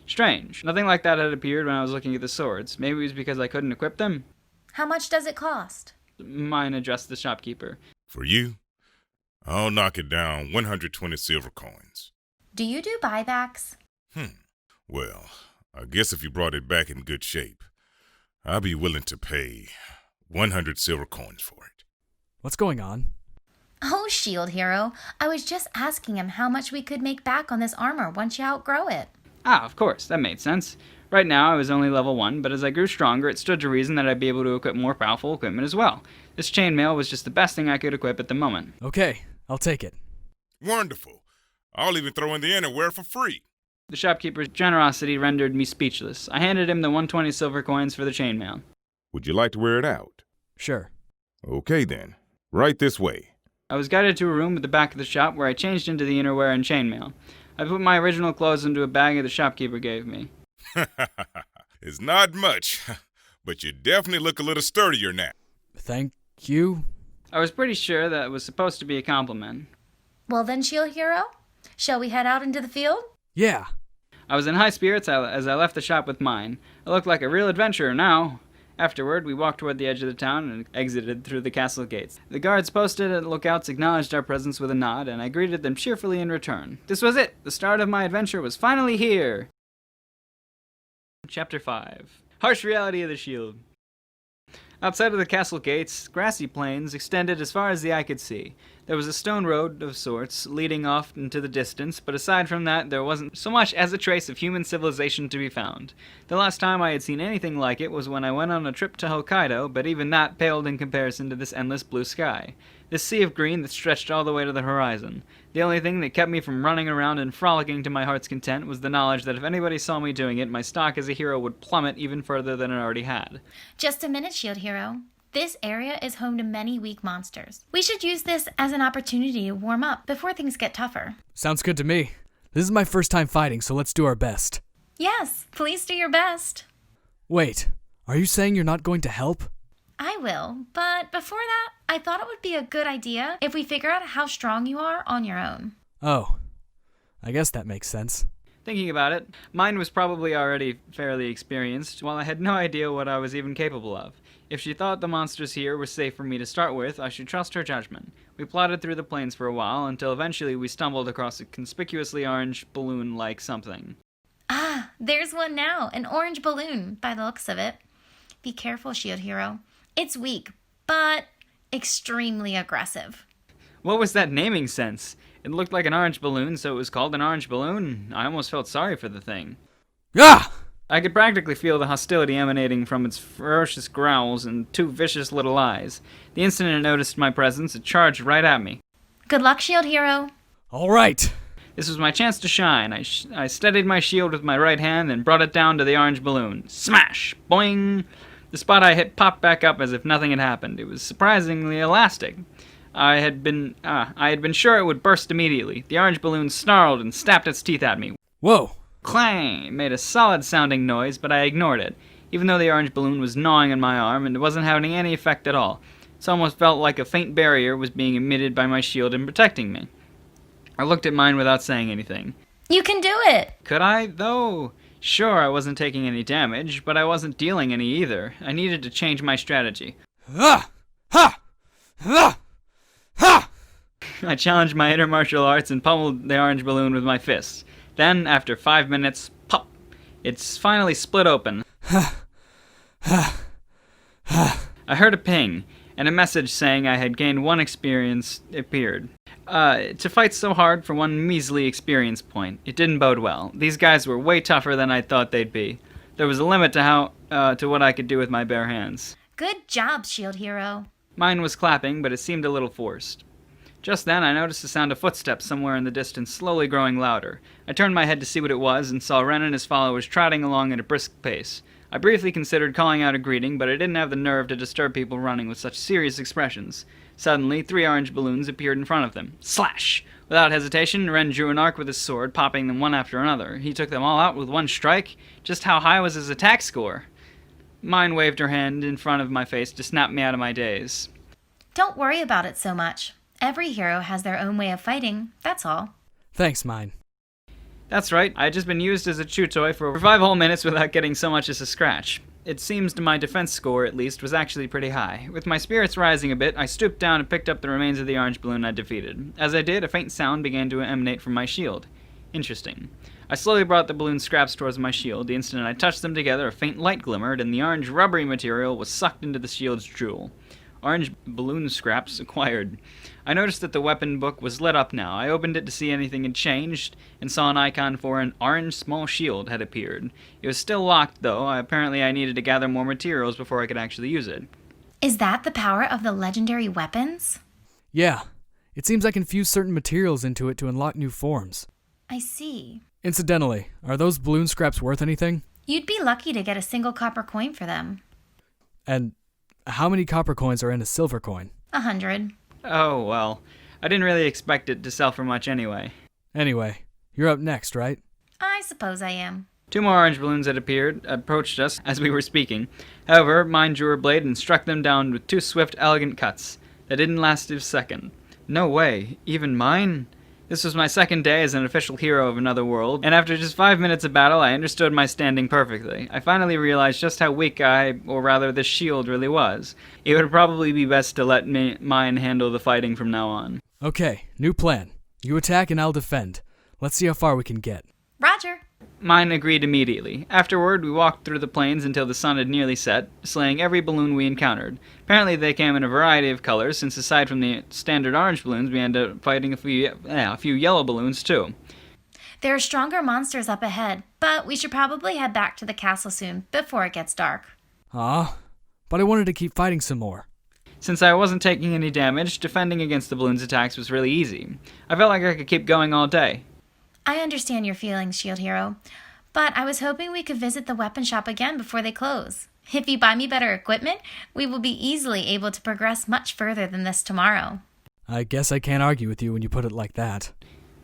Strange. Nothing like that had appeared when I was looking at the swords. Maybe it was because I couldn't equip them?
How much does it cost?
Mine addressed the shopkeeper.
For you, I'll knock it down 120 silver coins.
Do you do buybacks?
Well, I guess if you brought it back in good shape, I'll be willing to pay 100 silver coins for it.
What's going on?
Oh, Shield Hero, I was just asking him how much we could make back on this armor once you outgrow it.
Ah, of course, that made sense. Right now I was only level 1, but as I grew stronger, it stood to reason that I'd be able to equip more powerful equipment as well. This chainmail was just the best thing I could equip at the moment.
Okay, I'll take it.
Wonderful. I'll even throw in the innerwear for free.
The shopkeeper's generosity rendered me speechless. I handed him the 120 silver coins for the chainmail.
Would you like to wear it out?
Sure.
Okay then. Right this way.
I was guided to a room at the back of the shop where I changed into the innerwear and chainmail. I put my original clothes into a bag the shopkeeper gave me.
It's not much, but you definitely look a little sturdier now.
Thank you.
I was pretty sure that was supposed to be a compliment.
Well then, Shield Hero, shall we head out into the field?
Yeah.
I was in high spirits as I left the shop with mine. I looked like a real adventurer now. Afterward, we walked toward the edge of the town and exited through the castle gates. The guards posted at lookouts acknowledged our presence with a nod, and I greeted them cheerfully in return. This was it! The start of my adventure was finally here! Chapter 5. Harsh Reality of the Shield. Outside of the castle gates, grassy plains extended as far as the eye could see. There was a stone road of sorts leading off into the distance, but aside from that, there wasn't so much as a trace of human civilization to be found. The last time I had seen anything like it was when I went on a trip to Hokkaido, but even that paled in comparison to this endless blue sky. This sea of green that stretched all the way to the horizon. The only thing that kept me from running around and frolicking to my heart's content was the knowledge that if anybody saw me doing it, my stock as a hero would plummet even further than it already had.
Just a minute, Shield Hero. This area is home to many weak monsters. We should use this as an opportunity to warm up before things get tougher.
Sounds good to me. This is my first time fighting, so let's do our best.
Yes, please do your best.
Wait, are you saying you're not going to help?
I will, but before that, I thought it would be a good idea if we figure out how strong you are on your own.
Oh, I guess that makes sense.
Thinking about it, mine was probably already fairly experienced, while I had no idea what I was even capable of. If she thought the monsters here were safe for me to start with, I should trust her judgment. We plodded through the plains for a while, until eventually we stumbled across a conspicuously orange balloon-like something.
Ah, there's one now, an orange balloon, by the looks of it. Be careful, Shield Hero. It's weak, but extremely aggressive.
What was that naming sense? It looked like an orange balloon, so it was called an orange balloon. I almost felt sorry for the thing.
Ah!
I could practically feel the hostility emanating from its ferocious growls and two vicious little eyes. The instant it noticed my presence, it charged right at me.
Good luck, Shield Hero.
All right.
This was my chance to shine. I steadied my shield with my right hand and brought it down to the orange balloon. Smash! Boing! The spot I hit popped back up as if nothing had happened. It was surprisingly elastic. I had been sure it would burst immediately. The orange balloon snarled and snapped its teeth at me.
Whoa!
Clang! It made a solid-sounding noise, but I ignored it, even though the orange balloon was gnawing on my arm and it wasn't having any effect at all. It almost felt like a faint barrier was being emitted by my shield and protecting me. I looked at mine without saying anything.
You can do it!
Could I, though? Sure, I wasn't taking any damage, but I wasn't dealing any either. I needed to change my strategy.
Ah! Ha! Ha! Ha!
I challenged my inner martial arts and pummeled the orange balloon with my fists. Then, after 5 minutes, pop! It's finally split open. I heard a ping, and a message saying I had gained 1 experience appeared. To fight so hard for 1 measly experience point, it didn't bode well. These guys were way tougher than I thought they'd be. There was a limit to what I could do with my bare hands.
Good job, Shield Hero.
Mine was clapping, but it seemed a little forced. Just then, I noticed the sound of footsteps somewhere in the distance, slowly growing louder. I turned my head to see what it was, and saw Ren and his followers trotting along at a brisk pace. I briefly considered calling out a greeting, but I didn't have the nerve to disturb people running with such serious expressions. Suddenly, 3 orange balloons appeared in front of them. Slash! Without hesitation, Ren drew an arc with his sword, popping them one after another. He took them all out with 1 strike. Just how high was his attack score? Mine waved her hand in front of my face to snap me out of my daze.
Don't worry about it so much. Every hero has their own way of fighting, that's all.
Thanks, mine.
That's right, I had just been used as a chew toy for 5 whole minutes without getting so much as a scratch. It seems my defense score, at least, was actually pretty high. With my spirits rising a bit, I stooped down and picked up the remains of the orange balloon I defeated. As I did, a faint sound began to emanate from my shield. Interesting. I slowly brought the balloon scraps towards my shield. The instant I touched them together, a faint light glimmered, and the orange rubbery material was sucked into the shield's jewel. Orange balloon scraps acquired. I noticed that the weapon book was lit up now. I opened it to see anything had changed, and saw an icon for an orange small shield had appeared. It was still locked, though. Apparently I needed to gather more materials before I could actually use it.
Is that the power of the legendary weapons?
Yeah. It seems I can fuse certain materials into it to unlock new forms.
I see.
Incidentally, are those balloon scraps worth anything?
You'd be lucky to get a single copper coin for them.
And how many copper coins are in a silver coin?
100.
Oh, well. I didn't really expect it to sell for much anyway.
Anyway, you're up next, right?
I suppose I am.
2 more orange balloons had approached us as we were speaking. However, mine drew her blade and struck them down with 2 swift, elegant cuts. That didn't last a second. No way. Even mine? This was my second day as an official hero of another world, and after just 5 minutes of battle, I understood my standing perfectly. I finally realized just how weak this shield really was. It would probably be best to let mine handle the fighting from now on.
Okay, new plan. You attack and I'll defend. Let's see how far we can get.
Roger.
Mine agreed immediately. Afterward, we walked through the plains until the sun had nearly set, slaying every balloon we encountered. Apparently they came in a variety of colors, since aside from the standard orange balloons, we ended up fighting a few yellow balloons too.
There are stronger monsters up ahead, but we should probably head back to the castle soon, before it gets dark.
But I wanted to keep fighting some more.
Since I wasn't taking any damage, defending against the balloons' attacks was really easy. I felt like I could keep going all day.
I understand your feelings, Shield Hero, but I was hoping we could visit the weapon shop again before they close. If you buy me better equipment, we will be easily able to progress much further than this tomorrow.
I guess I can't argue with you when you put it like that.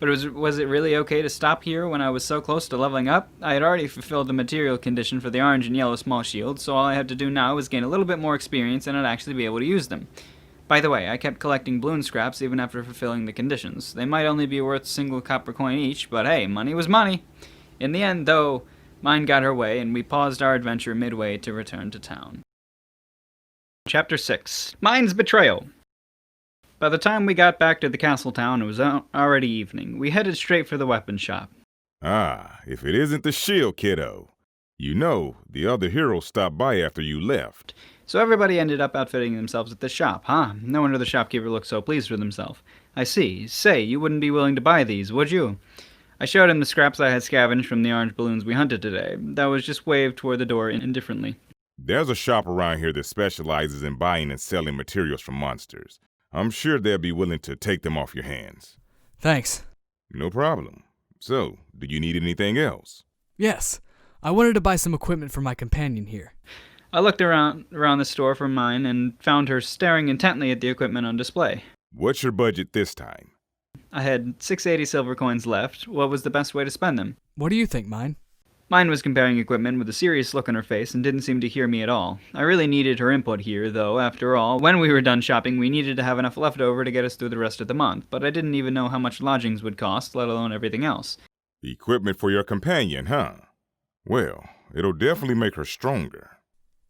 But was it really okay to stop here when I was so close to leveling up? I had already fulfilled the material condition for the orange and yellow small shields, so all I had to do now was gain a little bit more experience and I'd actually be able to use them. By the way, I kept collecting balloon scraps even after fulfilling the conditions. They might only be worth a single copper coin each, but hey, money was money. In the end, though, mine got her way, and we paused our adventure midway to return to town. Chapter 6. Mine's Betrayal. By the time we got back to the castle town, it was already evening. We headed straight for the weapon shop.
If it isn't the shield, kiddo. You know, the other heroes stopped by after you left.
So everybody ended up outfitting themselves at the shop, huh? No wonder the shopkeeper looked so pleased with himself. I see. Say, you wouldn't be willing to buy these, would you? I showed him the scraps I had scavenged from the orange balloons we hunted today. That was just waved toward the door indifferently.
There's a shop around here that specializes in buying and selling materials from monsters. I'm sure they'll be willing to take them off your hands.
Thanks.
No problem. So, do you need anything else?
Yes. I wanted to buy some equipment for my companion here.
I looked around the store for mine and found her staring intently at the equipment on display.
What's your budget this time?
I had 680 silver coins left. What was the best way to spend them?
What do you think, Mine?
Mine was comparing equipment with a serious look on her face and didn't seem to hear me at all. I really needed her input here, though, after all, when we were done shopping, we needed to have enough left over to get us through the rest of the month, but I didn't even know how much lodgings would cost, let alone everything else.
Equipment for your companion, huh? Well, it'll definitely make her stronger.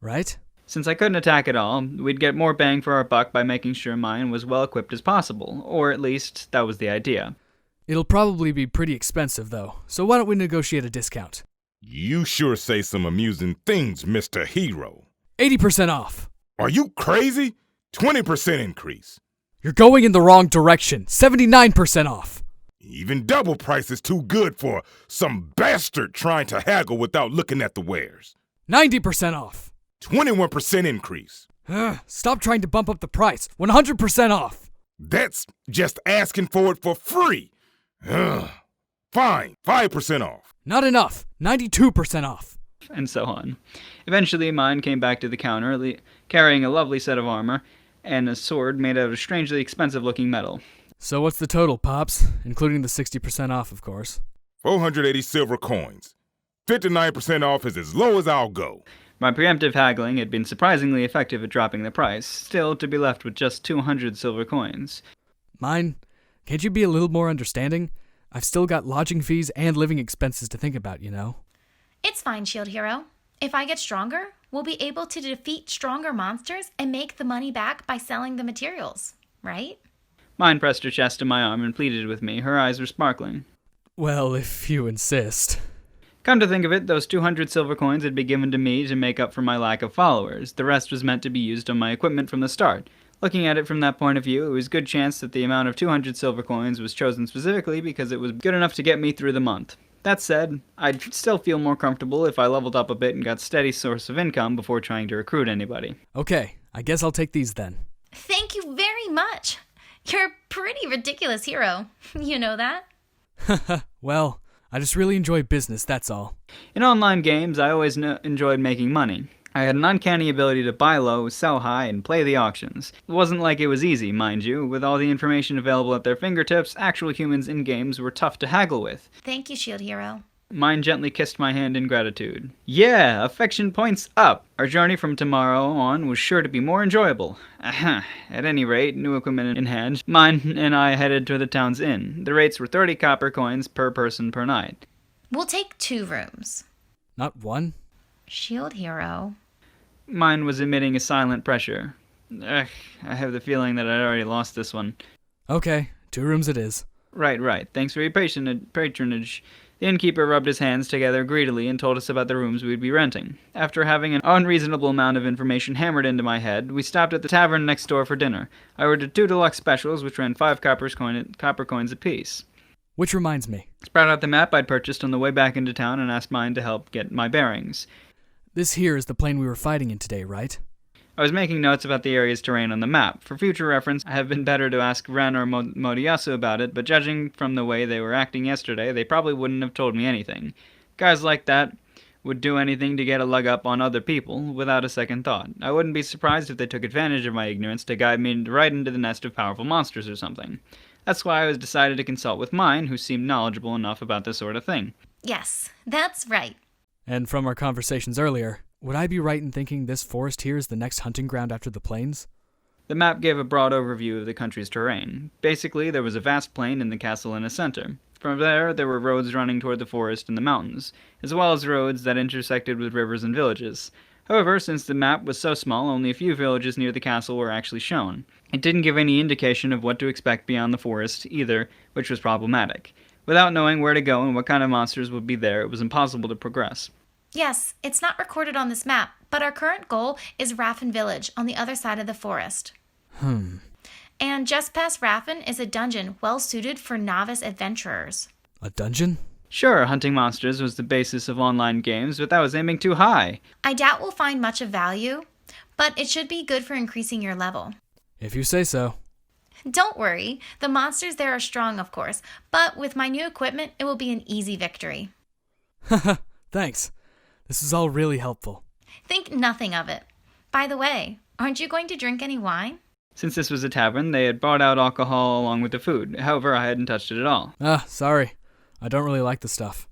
Right?
Since I couldn't attack at all, we'd get more bang for our buck by making sure mine was well equipped as possible, or at least that was the idea.
It'll probably be pretty expensive, though, so why don't we negotiate a discount?
You sure say some amusing things, Mr. Hero.
80% off.
Are you crazy? 20% increase.
You're going in the wrong direction. 79% off.
Even double price is too good for some bastard trying to haggle without looking at the wares.
90% off.
21% increase.
Stop trying to bump up the price. 100% off.
That's just asking for it for free. Fine, 5% off.
Not enough. 92% off.
And so on. Eventually, mine came back to the counter, carrying a lovely set of armor and a sword made out of strangely expensive-looking metal.
So what's the total, Pops? Including the 60% off, of course.
480 silver coins. 59% off is as low as I'll go.
My preemptive haggling had been surprisingly effective at dropping the price, still to be left with just 200 silver coins.
Mine, can't you be a little more understanding? I've still got lodging fees and living expenses to think about, you know?
It's fine, Shield Hero. If I get stronger, we'll be able to defeat stronger monsters and make the money back by selling the materials, right?
Mine pressed her chest to my arm and pleaded with me. Her eyes were sparkling.
Well, if you insist.
Come to think of it, those 200 silver coins had been given to me to make up for my lack of followers. The rest was meant to be used on my equipment from the start. Looking at it from that point of view, it was a good chance that the amount of 200 silver coins was chosen specifically because it was good enough to get me through the month. That said, I'd still feel more comfortable if I leveled up a bit and got a steady source of income before trying to recruit anybody.
Okay, I guess I'll take these then.
Thank you very much. You're a pretty ridiculous hero. You know that?
Well, I just really enjoy business, that's all.
In online games, I always enjoyed making money. I had an uncanny ability to buy low, sell high, and play the auctions. It wasn't like it was easy, mind you. With all the information available at their fingertips, actual humans in games were tough to haggle with.
Thank you, Shield Hero.
Mine gently kissed my hand in gratitude. Yeah, affection points up. Our journey from tomorrow on was sure to be more enjoyable. At any rate, new equipment in hand, mine and I headed to the town's inn. The rates were 30 copper coins per person per night.
We'll take 2 rooms.
Not one?
Shield Hero.
Mine was emitting a silent pressure. I have the feeling that I'd already lost this one.
Okay, 2 rooms it is.
Right. Thanks for your patronage. The innkeeper rubbed his hands together greedily and told us about the rooms we'd be renting. After having an unreasonable amount of information hammered into my head, we stopped at the tavern next door for dinner. I ordered 2 deluxe specials, which ran 5 copper coins apiece.
Which reminds me.
Spread out the map I'd purchased on the way back into town and asked mine to help get my bearings.
This here is the plane we were fighting in today, right?
I was making notes about the area's terrain on the map. For future reference, I have been better to ask Ren or Modiyasu about it, but judging from the way they were acting yesterday, they probably wouldn't have told me anything. Guys like that would do anything to get a leg up on other people without a second thought. I wouldn't be surprised if they took advantage of my ignorance to guide me right into the nest of powerful monsters or something. That's why I was decided to consult with mine, who seemed knowledgeable enough about this sort of thing.
Yes, that's right.
And from our conversations earlier, would I be right in thinking this forest here is the next hunting ground after the plains?
The map gave a broad overview of the country's terrain. Basically, there was a vast plain and the castle in a center. From there were roads running toward the forest and the mountains, as well as roads that intersected with rivers and villages. However, since the map was so small, only a few villages near the castle were actually shown. It didn't give any indication of what to expect beyond the forest either, which was problematic. Without knowing where to go and what kind of monsters would be there, it was impossible to progress.
Yes, it's not recorded on this map, but our current goal is Raffen Village on the other side of the forest. And just past Raffen is a dungeon well-suited for novice adventurers.
A dungeon?
Sure, hunting monsters was the basis of online games, but that was aiming too high.
I doubt we'll find much of value, but it should be good for increasing your level.
If you say so.
Don't worry, the monsters there are strong, of course, but with my new equipment, it will be an easy victory.
Haha, thanks. This is all really helpful.
Think nothing of it. By the way, aren't you going to drink any wine?
Since this was a tavern, they had brought out alcohol along with the food. However, I hadn't touched it at all.
Sorry. I don't really like the stuff.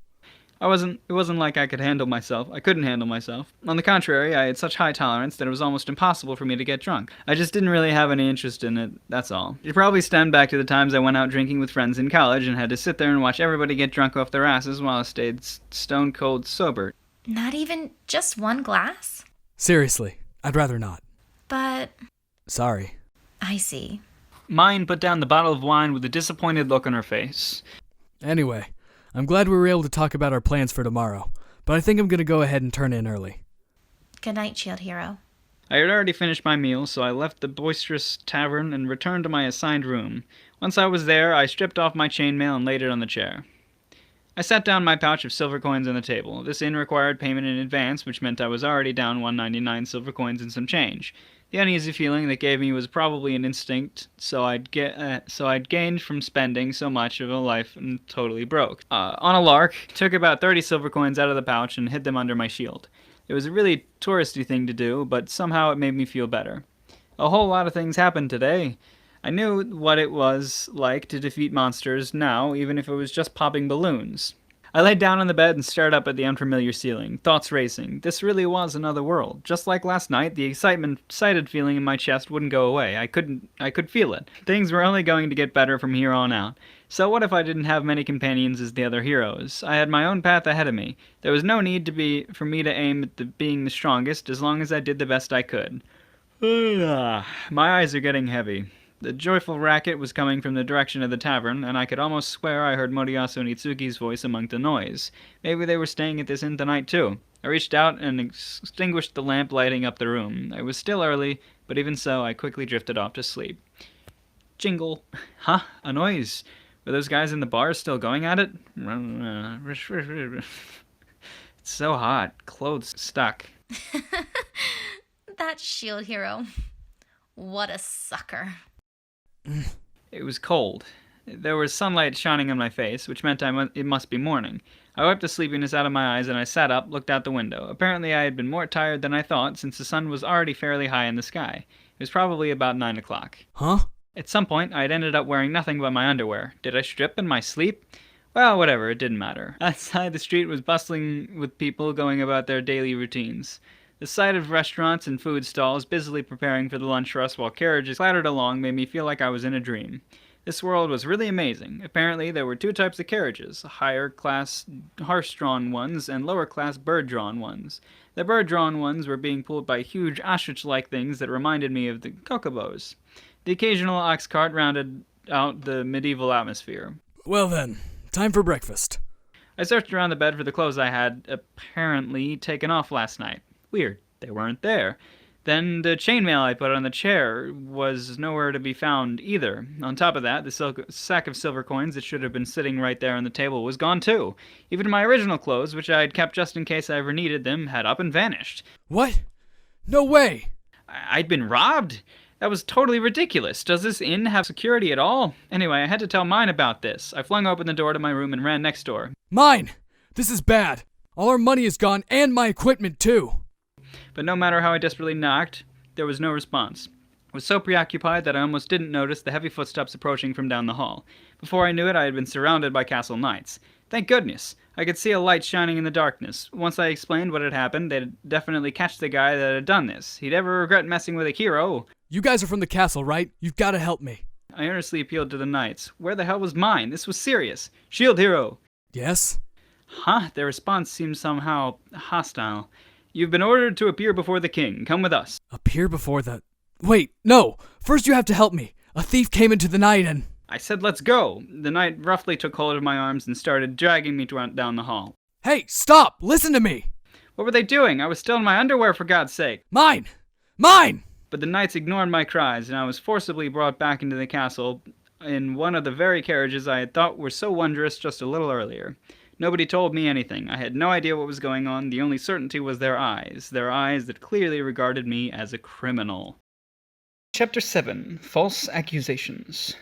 It wasn't like I couldn't handle myself. On the contrary, I had such high tolerance that it was almost impossible for me to get drunk. I just didn't really have any interest in it, that's all. It probably stemmed back to the times I went out drinking with friends in college and had to sit there and watch everybody get drunk off their asses while I stayed stone cold sober.
Not even just one glass?
Seriously, I'd rather not.
But...
Sorry.
I see.
Mine put down the bottle of wine with a disappointed look on her face.
Anyway, I'm glad we were able to talk about our plans for tomorrow, but I think I'm going to go ahead and turn in early.
Good night, Shield Hero.
I had already finished my meal, so I left the boisterous tavern and returned to my assigned room. Once I was there, I stripped off my chainmail and laid it on the chair. I set down my pouch of silver coins on the table. This inn required payment in advance, which meant I was already down 199 silver coins and some change. The uneasy feeling that gave me was probably an instinct, so I'd gained from spending so much of a life and totally broke. On a lark, took about 30 silver coins out of the pouch and hid them under my shield. It was a really touristy thing to do, but somehow it made me feel better. A whole lot of things happened today. I knew what it was like to defeat monsters now, even if it was just popping balloons. I laid down on the bed and stared up at the unfamiliar ceiling, thoughts racing. This really was another world. Just like last night, the excited feeling in my chest wouldn't go away. I could feel it. Things were only going to get better from here on out. So what if I didn't have many companions as the other heroes? I had my own path ahead of me. There was no need for me to aim at being the strongest, as long as I did the best I could. My eyes are getting heavy. The joyful racket was coming from the direction of the tavern, and I could almost swear I heard Moriyasu and Itsuki's voice among the noise. Maybe they were staying at this inn tonight too. I reached out and extinguished the lamp lighting up the room. It was still early, but even so, I quickly drifted off to sleep. Jingle. Huh? A noise. Were those guys in the bar still going at it? It's so hot. Clothes stuck.
That shield hero. What a sucker.
It was cold. There was sunlight shining on my face, which meant it must be morning. I wiped the sleepiness out of my eyes and I sat up, looked out the window. Apparently I had been more tired than I thought, since the sun was already fairly high in the sky. It was probably about 9 o'clock.
Huh?
At some point, I had ended up wearing nothing but my underwear. Did I strip in my sleep? Well, whatever, it didn't matter. Outside, the street was bustling with people going about their daily routines. The sight of restaurants and food stalls busily preparing for the lunch rush while carriages clattered along made me feel like I was in a dream. This world was really amazing. Apparently, there were 2 types of carriages, higher-class horse-drawn ones and lower-class bird-drawn ones. The bird-drawn ones were being pulled by huge ostrich-like things that reminded me of the kokobos. The occasional ox cart rounded out the medieval atmosphere.
Well then, time for breakfast.
I searched around the bed for the clothes I had apparently taken off last night. Weird, they weren't there. Then the chainmail I put on the chair was nowhere to be found either. On top of that, the sack of silver coins that should have been sitting right there on the table was gone too. Even my original clothes, which I had kept just in case I ever needed them, had up and vanished.
What? No way!
I'd been robbed? That was totally ridiculous. Does this inn have security at all? Anyway, I had to tell Mine about this. I flung open the door to my room and ran next door.
Mine! This is bad. All our money is gone and my equipment too.
But no matter how I desperately knocked, there was no response. I was so preoccupied that I almost didn't notice the heavy footsteps approaching from down the hall. Before I knew it, I had been surrounded by castle knights. Thank goodness! I could see a light shining in the darkness. Once I explained what had happened, they'd definitely catch the guy that had done this. He'd ever regret messing with a hero.
You guys are from the castle, right? You've got to help me.
I earnestly appealed to the knights. Where the hell was Mine? This was serious. Shield hero!
Yes?
Huh? Their response seemed somehow hostile. You've been ordered to appear before the king. Come with us.
Appear before the... Wait, no! First you have to help me. A thief came into the night and...
I said let's go. The knight roughly took hold of my arms and started dragging me down the hall.
Hey, stop! Listen to me!
What were they doing? I was still in my underwear, for God's sake.
Mine! Mine!
But the knights ignored my cries, and I was forcibly brought back into the castle in one of the very carriages I had thought were so wondrous just a little earlier. Nobody told me anything. I had no idea what was going on. The only certainty was their eyes that clearly regarded me as a criminal. Chapter 7. False Accusations.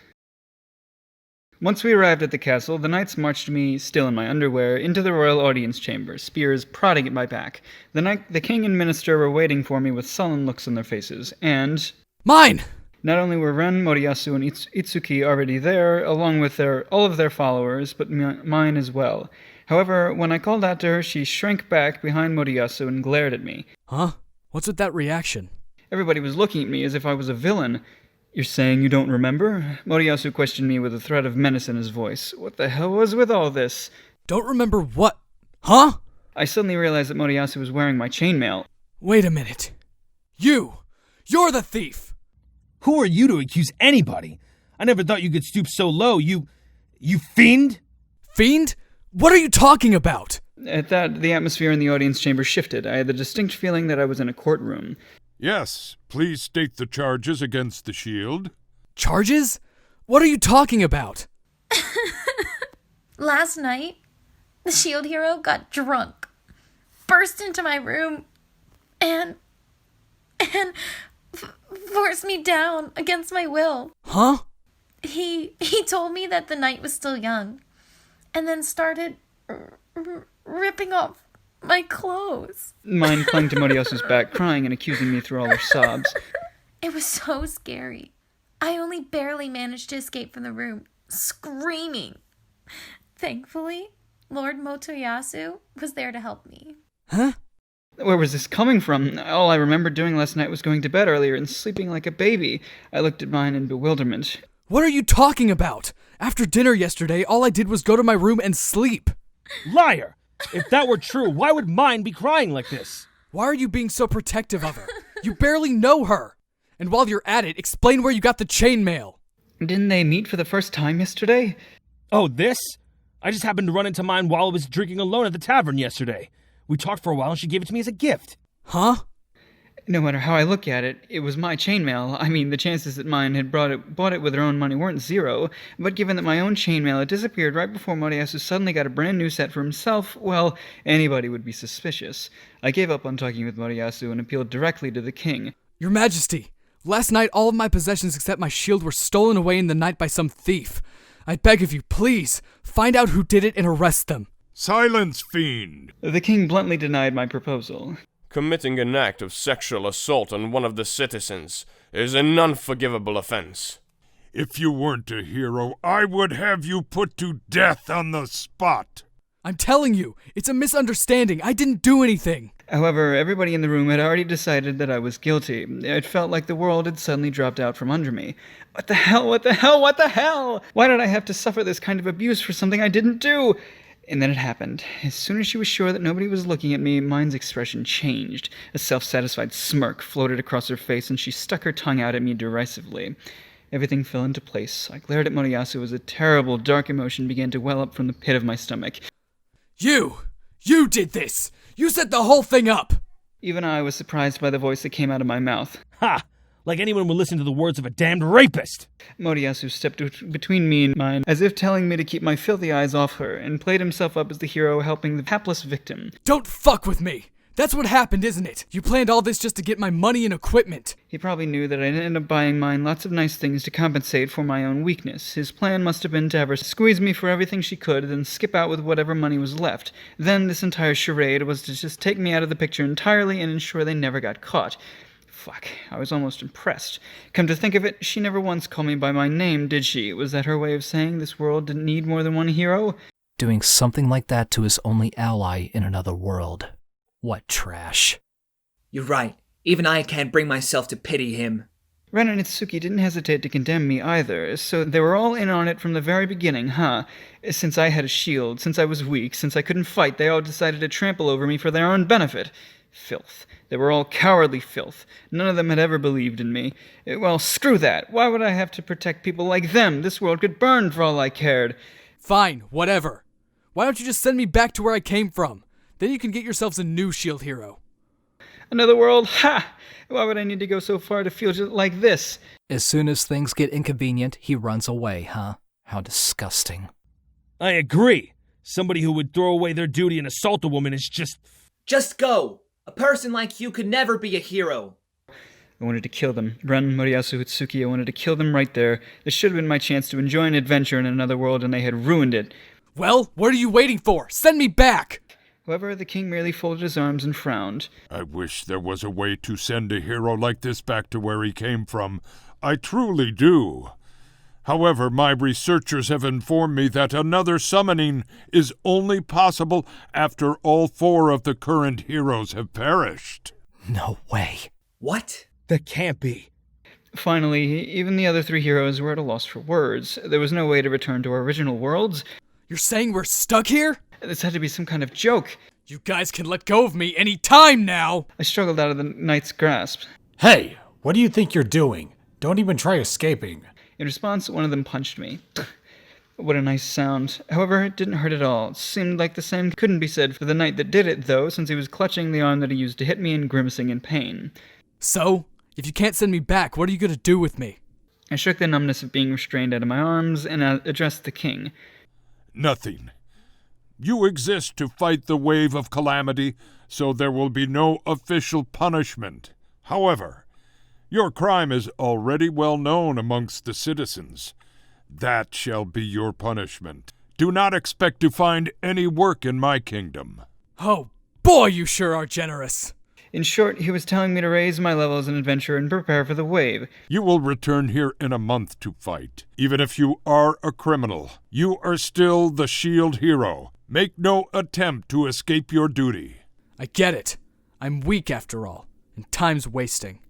Once we arrived at the castle, the knights marched me, still in my underwear, into the royal audience chamber, spears prodding at my back. The king and minister were waiting for me with sullen looks on their faces, and...
Mine!
Not only were Ren, Moriyasu, and Itsuki already there, along with all of their followers, but mine as well. However, when I called out to her, she shrank back behind Moriyasu and glared at me.
Huh? What's with that reaction?
Everybody was looking at me as if I was a villain. You're saying you don't remember? Moriyasu questioned me with a threat of menace in his voice. What the hell was with all this?
Don't remember what? Huh?
I suddenly realized that Moriyasu was wearing my chainmail.
Wait a minute. You're the thief!
Who are you to accuse anybody? I never thought you could stoop so low. You fiend?
Fiend? What are you talking about?
At that, the atmosphere in the audience chamber shifted. I had the distinct feeling that I was in a courtroom.
Yes, please state the charges against the shield.
Charges? What are you talking about?
Last night, the shield hero got drunk, burst into my room, and forced me down against my will.
Huh?
He told me that the night was still young, and then started ripping off my clothes.
Mine clung to Moriyasu's back, crying and accusing me through all her sobs.
It was so scary. I only barely managed to escape from the room, screaming. Thankfully, Lord Motoyasu was there to help me.
Huh?
Where was this coming from? All I remembered doing last night was going to bed earlier and sleeping like a baby. I looked at Mine in bewilderment.
What are you talking about? After dinner yesterday, all I did was go to my room and sleep.
Liar! If that were true, why would mine be crying like this?
Why are you being so protective of her? You barely know her. And while you're at it, explain where you got the chainmail.
Didn't they meet for the first time yesterday?
Oh, this? I just happened to run into mine while I was drinking alone at the tavern yesterday. We talked for a while and she gave it to me as a gift.
Huh?
No matter how I look at it, it was my chainmail. I mean, the chances that mine had bought it with her own money weren't zero, but given that my own chainmail had disappeared right before Moriyasu suddenly got a brand new set for himself, well, anybody would be suspicious. I gave up on talking with Moriyasu and appealed directly to the king.
Your Majesty, last night all of my possessions except my shield were stolen away in the night by some thief. I beg of you, please, find out who did it and arrest them.
Silence, fiend!
The king bluntly denied my proposal.
Committing an act of sexual assault on one of the citizens is an unforgivable offense.
If you weren't a hero, I would have you put to death on the spot.
I'm telling you, it's a misunderstanding. I didn't do anything.
However, everybody in the room had already decided that I was guilty. It felt like the world had suddenly dropped out from under me. What the hell? What the hell? What the hell? Why did I have to suffer this kind of abuse for something I didn't do? And then it happened. As soon as she was sure that nobody was looking at me, mine's expression changed. A self-satisfied smirk floated across her face, and she stuck her tongue out at me derisively. Everything fell into place. I glared at Moriyasu as a terrible, dark emotion began to well up from the pit of my stomach.
You did this! You set the whole thing up!
Even I was surprised by the voice that came out of my mouth.
Ha! Like anyone would listen to the words of a damned rapist!
Moriyasu stepped between me and mine, as if telling me to keep my filthy eyes off her, and played himself up as the hero helping the hapless victim.
Don't fuck with me! That's what happened, isn't it? You planned all this just to get my money and equipment.
He probably knew that I'd end up buying mine lots of nice things to compensate for my own weakness. His plan must have been to have her squeeze me for everything she could, then skip out with whatever money was left. Then this entire charade was to just take me out of the picture entirely and ensure they never got caught. Fuck, I was almost impressed. Come to think of it, she never once called me by my name, did she? Was that her way of saying this world didn't need more than one hero?
Doing something like that to his only ally in another world. What trash.
You're right. Even I can't bring myself to pity him.
Ren and Itsuki didn't hesitate to condemn me either, so they were all in on it from the very beginning, huh? Since I had a shield, since I was weak, since I couldn't fight, they all decided to trample over me for their own benefit. Filth. They were all cowardly filth. None of them had ever believed in me. Well, screw that. Why would I have to protect people like them? This world could burn for all I cared.
Fine, whatever. Why don't you just send me back to where I came from? Then you can get yourselves a new shield hero.
Another world? Ha! Why would I need to go so far to feel just like this?
As soon as things get inconvenient, he runs away, huh? How disgusting.
I agree. Somebody who would throw away their duty and assault a woman is just...
Just go! A person like you could never be a hero.
I wanted to kill them. Ren, Moriyasu, Itsuki, I wanted to kill them right there. This should have been my chance to enjoy an adventure in another world, and they had ruined it.
Well, what are you waiting for? Send me back!
However, the king merely folded his arms and frowned.
I wish there was a way to send a hero like this back to where he came from. I truly do. However, my researchers have informed me that another summoning is only possible after all 4 of the current heroes have perished.
No way.
What?
That can't be.
Finally, even the other 3 heroes were at a loss for words. There was no way to return to our original worlds.
You're saying we're stuck here?
This had to be some kind of joke.
You guys can let go of me any time now!
I struggled out of the knight's grasp.
Hey, what do you think you're doing? Don't even try escaping.
In response, one of them punched me. What a nice sound. However, it didn't hurt at all. It seemed like the same couldn't be said for the knight that did it, though, since he was clutching the arm that he used to hit me and grimacing in pain.
So, if you can't send me back, what are you gonna do with me?
I shook the numbness of being restrained out of my arms and addressed the king.
Nothing. You exist to fight the wave of calamity, so there will be no official punishment. However, your crime is already well known amongst the citizens. That shall be your punishment. Do not expect to find any work in my kingdom.
Oh, boy, you sure are generous.
In short, he was telling me to raise my level as an adventurer and prepare for the wave.
You will return here in a month to fight. Even if you are a criminal, you are still the shield hero. Make no attempt to escape your duty.
I get it. I'm weak after all, and time's wasting.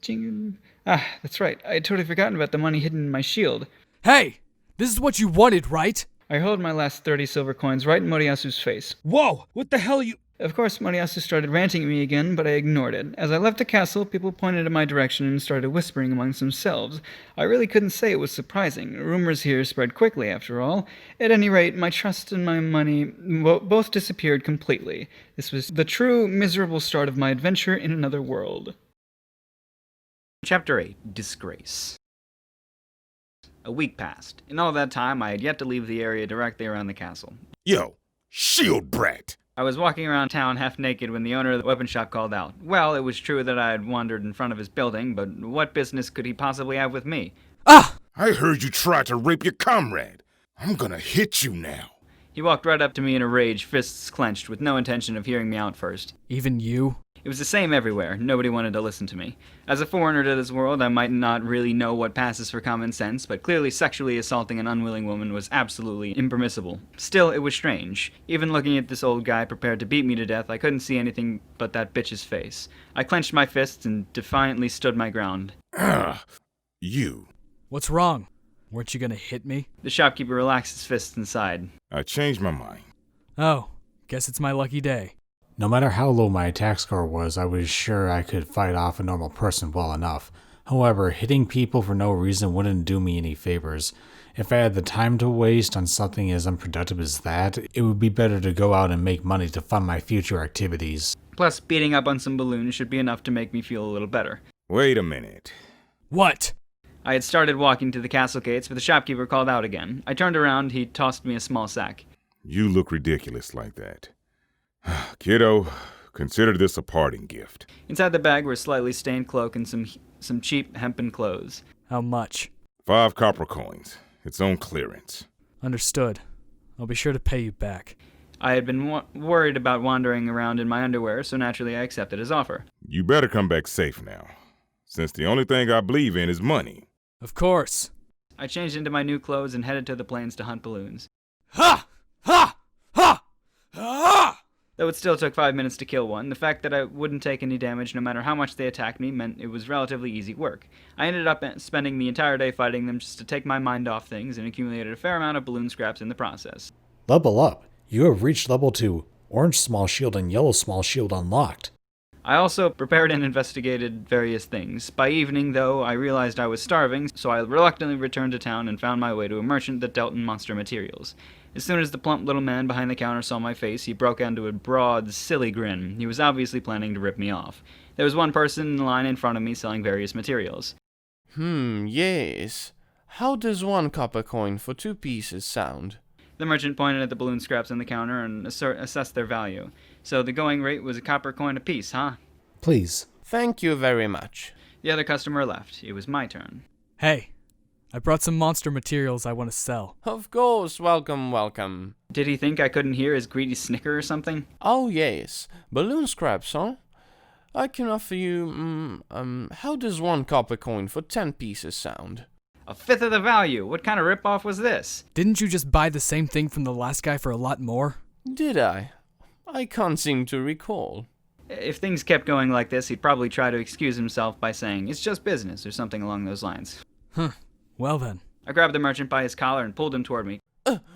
That's right. I had totally forgotten about the money hidden in my shield.
Hey! This is what you wanted, right?
I hurled my last 30 silver coins right in Moriyasu's face.
Whoa! What the hell are you...
Of course, Moriyasu started ranting at me again, but I ignored it. As I left the castle, people pointed in my direction and started whispering amongst themselves. I really couldn't say it was surprising. Rumors here spread quickly, after all. At any rate, my trust and my money both disappeared completely. This was the true, miserable start of my adventure in another world. Chapter 8. Disgrace. A week passed. In all that time, I had yet to leave the area directly around the castle.
Yo, shield brat!
I was walking around town half naked when the owner of the weapon shop called out. Well, it was true that I had wandered in front of his building, but what business could he possibly have with me?
Ah!
I heard you tried to rape your comrade. I'm gonna hit you now.
He walked right up to me in a rage, fists clenched, with no intention of hearing me out first.
Even you?
It was the same everywhere. Nobody wanted to listen to me. As a foreigner to this world, I might not really know what passes for common sense, but clearly sexually assaulting an unwilling woman was absolutely impermissible. Still, it was strange. Even looking at this old guy prepared to beat me to death, I couldn't see anything but that bitch's face. I clenched my fists and defiantly stood my ground.
You.
What's wrong? Weren't you gonna hit me?
The shopkeeper relaxed his fists and sighed.
I changed my mind.
Oh, guess it's my lucky day.
No matter how low my attack score was, I was sure I could fight off a normal person well enough. However, hitting people for no reason wouldn't do me any favors. If I had the time to waste on something as unproductive as that, it would be better to go out and make money to fund my future activities.
Plus, beating up on some balloons should be enough to make me feel a little better.
Wait a minute.
What?
I had started walking to the castle gates, but the shopkeeper called out again. I turned around, he tossed me a small sack.
You look ridiculous like that. Kiddo, consider this a parting gift.
Inside the bag were a slightly stained cloak and some cheap hempen clothes.
How much?
5 copper coins. It's on clearance.
Understood. I'll be sure to pay you back.
I had been worried about wandering around in my underwear, so naturally I accepted his offer.
You better come back safe now, since the only thing I believe in is money.
Of course.
I changed into my new clothes and headed to the plains to hunt balloons.
Ha! Ha! Ha! Ha!
Though it still took 5 minutes to kill one, the fact that I wouldn't take any damage no matter how much they attacked me meant it was relatively easy work. I ended up spending the entire day fighting them just to take my mind off things and accumulated a fair amount of balloon scraps in the process.
Level up. You have reached level 2. Orange small shield and yellow small shield unlocked.
I also prepared and investigated various things. By evening, though, I realized I was starving, so I reluctantly returned to town and found my way to a merchant that dealt in monster materials. As soon as the plump little man behind the counter saw my face, he broke into a broad, silly grin. He was obviously planning to rip me off. There was one person in line in front of me selling various materials.
Yes. How does 1 copper coin for 2 pieces sound?
The merchant pointed at the balloon scraps on the counter and assessed their value. So the going rate was a copper coin apiece, huh?
Please.
Thank you very much.
The other customer left. It was my turn.
Hey, I brought some monster materials I want to sell.
Of course, welcome, welcome.
Did he think I couldn't hear his greedy snicker or something?
Oh yes, balloon scraps, huh? I can offer you, how does 1 copper coin for 10 pieces sound?
A fifth of the value! What kind of ripoff was this?
Didn't you just buy the same thing from the last guy for a lot more?
Did I? I can't seem to recall.
If things kept going like this, he'd probably try to excuse himself by saying, it's just business, or something along those lines.
Huh. Well then.
I grabbed the merchant by his collar and pulled him toward me.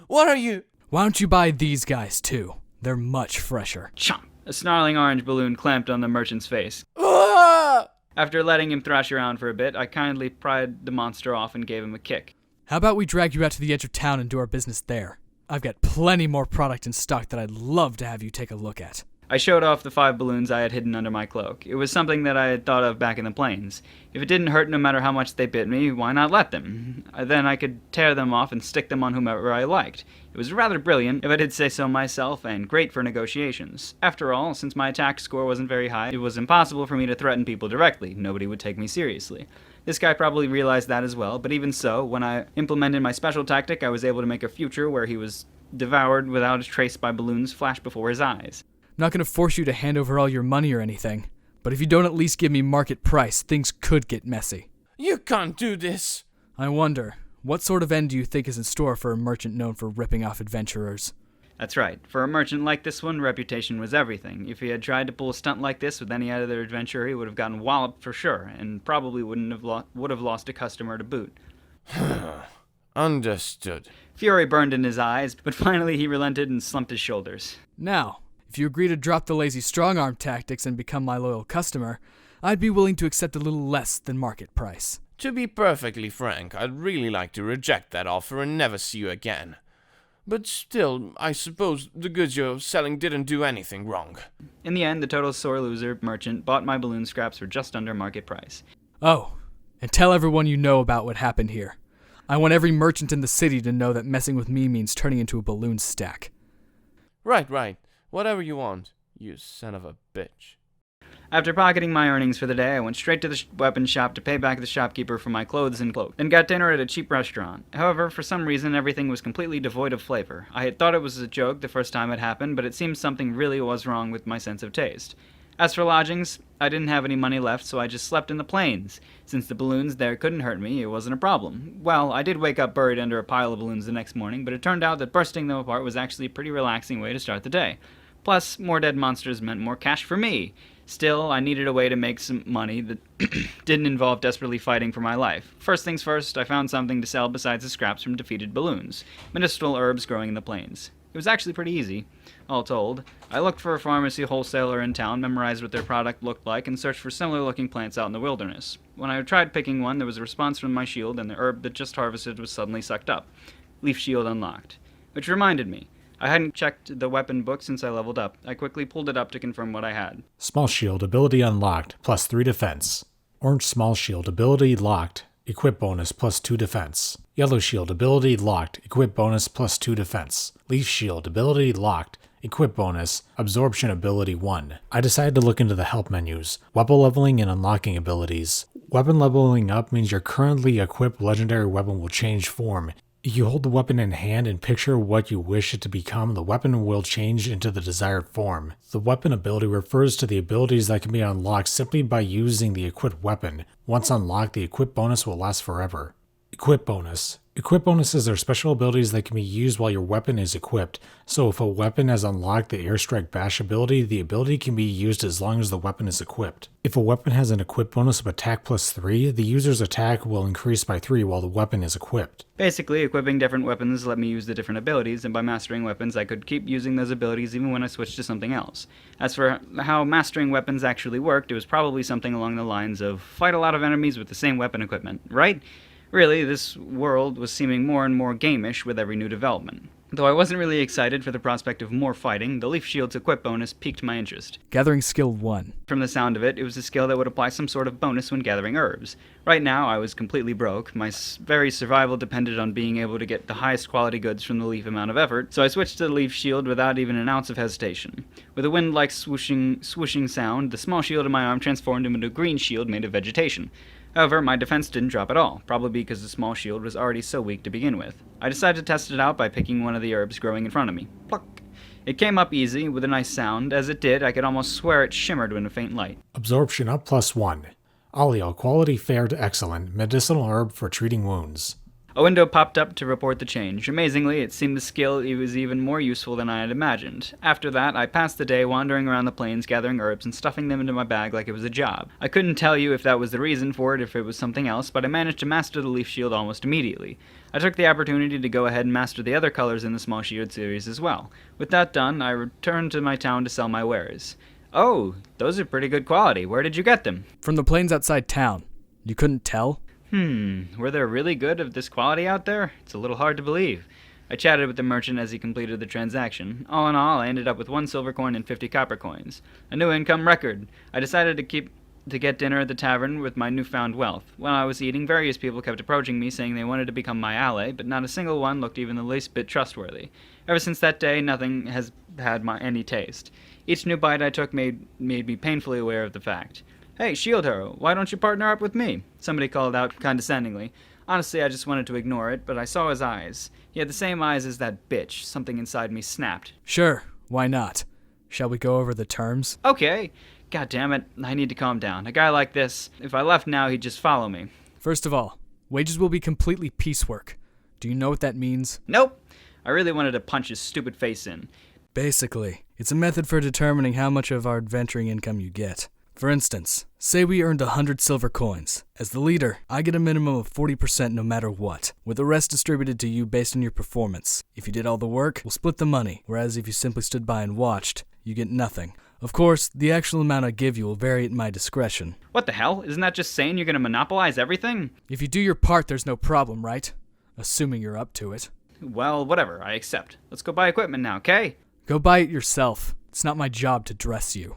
What are you?
Why don't you buy these guys too? They're much fresher.
Chomp! A snarling orange balloon clamped on the merchant's face.
Ah!
After letting him thrash around for a bit, I kindly pried the monster off and gave him a kick.
How about we drag you out to the edge of town and do our business there? I've got plenty more product in stock that I'd love to have you take a look at.
I showed off the 5 balloons I had hidden under my cloak. It was something that I had thought of back in the plains. If it didn't hurt no matter how much they bit me, why not let them? Then I could tear them off and stick them on whomever I liked. It was rather brilliant, if I did say so myself, and great for negotiations. After all, since my attack score wasn't very high, it was impossible for me to threaten people directly. Nobody would take me seriously. This guy probably realized that as well, but even so, when I implemented my special tactic, I was able to make a future where he was devoured without a trace by balloons flash before his eyes.
I'm not going to force you to hand over all your money or anything, but if you don't at least give me market price, things could get messy.
You can't do this.
I wonder, what sort of end do you think is in store for a merchant known for ripping off adventurers?
That's right. For a merchant like this one, reputation was everything. If he had tried to pull a stunt like this with any other adventurer, he would have gotten walloped for sure, and probably would have lost a customer to boot.
Understood.
Fury burned in his eyes, but finally he relented and slumped his shoulders.
Now, if you agree to drop the lazy strong-arm tactics and become my loyal customer, I'd be willing to accept a little less than market price.
To be perfectly frank, I'd really like to reject that offer and never see you again. But still, I suppose the goods you're selling didn't do anything wrong.
In the end, the total sore loser merchant bought my balloon scraps for just under market price.
Oh, and tell everyone you know about what happened here. I want every merchant in the city to know that messing with me means turning into a balloon stack.
Right. Whatever you want, you son of a bitch.
After pocketing my earnings for the day, I went straight to the weapon shop to pay back the shopkeeper for my clothes and cloak, then got dinner at a cheap restaurant. However, for some reason, everything was completely devoid of flavor. I had thought it was a joke the first time it happened, but it seemed something really was wrong with my sense of taste. As for lodgings, I didn't have any money left, so I just slept in the plains. Since the balloons there couldn't hurt me, it wasn't a problem. Well, I did wake up buried under a pile of balloons the next morning, but it turned out that bursting them apart was actually a pretty relaxing way to start the day. Plus, more dead monsters meant more cash for me. Still, I needed a way to make some money that didn't involve desperately fighting for my life. First things first, I found something to sell besides the scraps from defeated balloons. Medicinal herbs growing in the plains. It was actually pretty easy, all told. I looked for a pharmacy wholesaler in town, memorized what their product looked like, and searched for similar-looking plants out in the wilderness. When I tried picking one, there was a response from my shield, and the herb that just harvested was suddenly sucked up. Leaf shield unlocked. Which reminded me, I hadn't checked the weapon book since I leveled up. I quickly pulled it up to confirm what I had.
Small shield, ability unlocked, plus 3 defense. Orange small shield, ability locked, equip bonus, plus 2 defense. Yellow shield, ability locked, equip bonus, plus 2 defense. Leaf shield, ability locked, equip bonus, absorption ability 1. I decided to look into the help menus, weapon leveling and unlocking abilities. Weapon leveling up means your currently equipped legendary weapon will change form. If you hold the weapon in hand and picture what you wish it to become, the weapon will change into the desired form. The weapon ability refers to the abilities that can be unlocked simply by using the equipped weapon. Once unlocked, the equip bonus will last forever. Equip bonus. Equip bonuses are special abilities that can be used while your weapon is equipped, so if a weapon has unlocked the Airstrike Bash ability, the ability can be used as long as the weapon is equipped. If a weapon has an equip bonus of attack plus 3, the user's attack will increase by 3 while the weapon is equipped.
Basically, equipping different weapons let me use the different abilities, and by mastering weapons I could keep using those abilities even when I switched to something else. As for how mastering weapons actually worked, it was probably something along the lines of fight a lot of enemies with the same weapon equipment, right? Really, this world was seeming more and more game-ish with every new development. Though I wasn't really excited for the prospect of more fighting, the Leaf Shield's equip bonus piqued my interest.
Gathering skill 1.
From the sound of it, it was a skill that would apply some sort of bonus when gathering herbs. Right now, I was completely broke. My very survival depended on being able to get the highest quality goods from the leaf amount of effort, so I switched to the Leaf Shield without even an ounce of hesitation. With a wind-like swooshing sound, the small shield in my arm transformed into a green shield made of vegetation. However, my defense didn't drop at all, probably because the small shield was already so weak to begin with. I decided to test it out by picking one of the herbs growing in front of me. Pluck! It came up easy, with a nice sound. As it did, I could almost swear it shimmered in a faint light.
Absorption up plus 1. Alio, quality fair to excellent, medicinal herb for treating wounds.
A window popped up to report the change. Amazingly, it seemed the skill was even more useful than I had imagined. After that, I passed the day wandering around the plains gathering herbs and stuffing them into my bag like it was a job. I couldn't tell you if that was the reason for it, if it was something else, but I managed to master the Leaf Shield almost immediately. I took the opportunity to go ahead and master the other colors in the Small Shield series as well. With that done, I returned to my town to sell my wares. Oh, those are pretty good quality. Where did you get them?
From the plains outside town. You couldn't tell?
Were there really good of this quality out there? It's a little hard to believe. I chatted with the merchant as he completed the transaction. All in all, I ended up with 1 silver coin and 50 copper coins. A new income record. I decided to get dinner at the tavern with my newfound wealth. While I was eating, various people kept approaching me saying they wanted to become my ally, but not a single one looked even the least bit trustworthy. Ever since that day, nothing has had any taste. Each new bite I took made me painfully aware of the fact. "Hey, Shield Hero, why don't you partner up with me?" somebody called out condescendingly. Honestly, I just wanted to ignore it, but I saw his eyes. He had the same eyes as that bitch. Something inside me snapped.
Sure, why not? Shall we go over the terms?
Okay. God damn it, I need to calm down. A guy like this, if I left now, he'd just follow me.
First of all, wages will be completely piecework. Do you know what that means?
Nope. I really wanted to punch his stupid face in.
Basically, it's a method for determining how much of our adventuring income you get. For instance, Say we earned 100 silver coins. As the leader, I get a minimum of 40% no matter what, with the rest distributed to you based on your performance. If you did all the work, we'll split the money, whereas if you simply stood by and watched, you get nothing. Of course, the actual amount I give you will vary at my discretion.
What the hell? Isn't that just saying you're gonna monopolize everything?
If you do your part, there's no problem, right? Assuming you're up to it.
Well, whatever, I accept. Let's go buy equipment now, okay?
Go buy it yourself. It's not my job to dress you.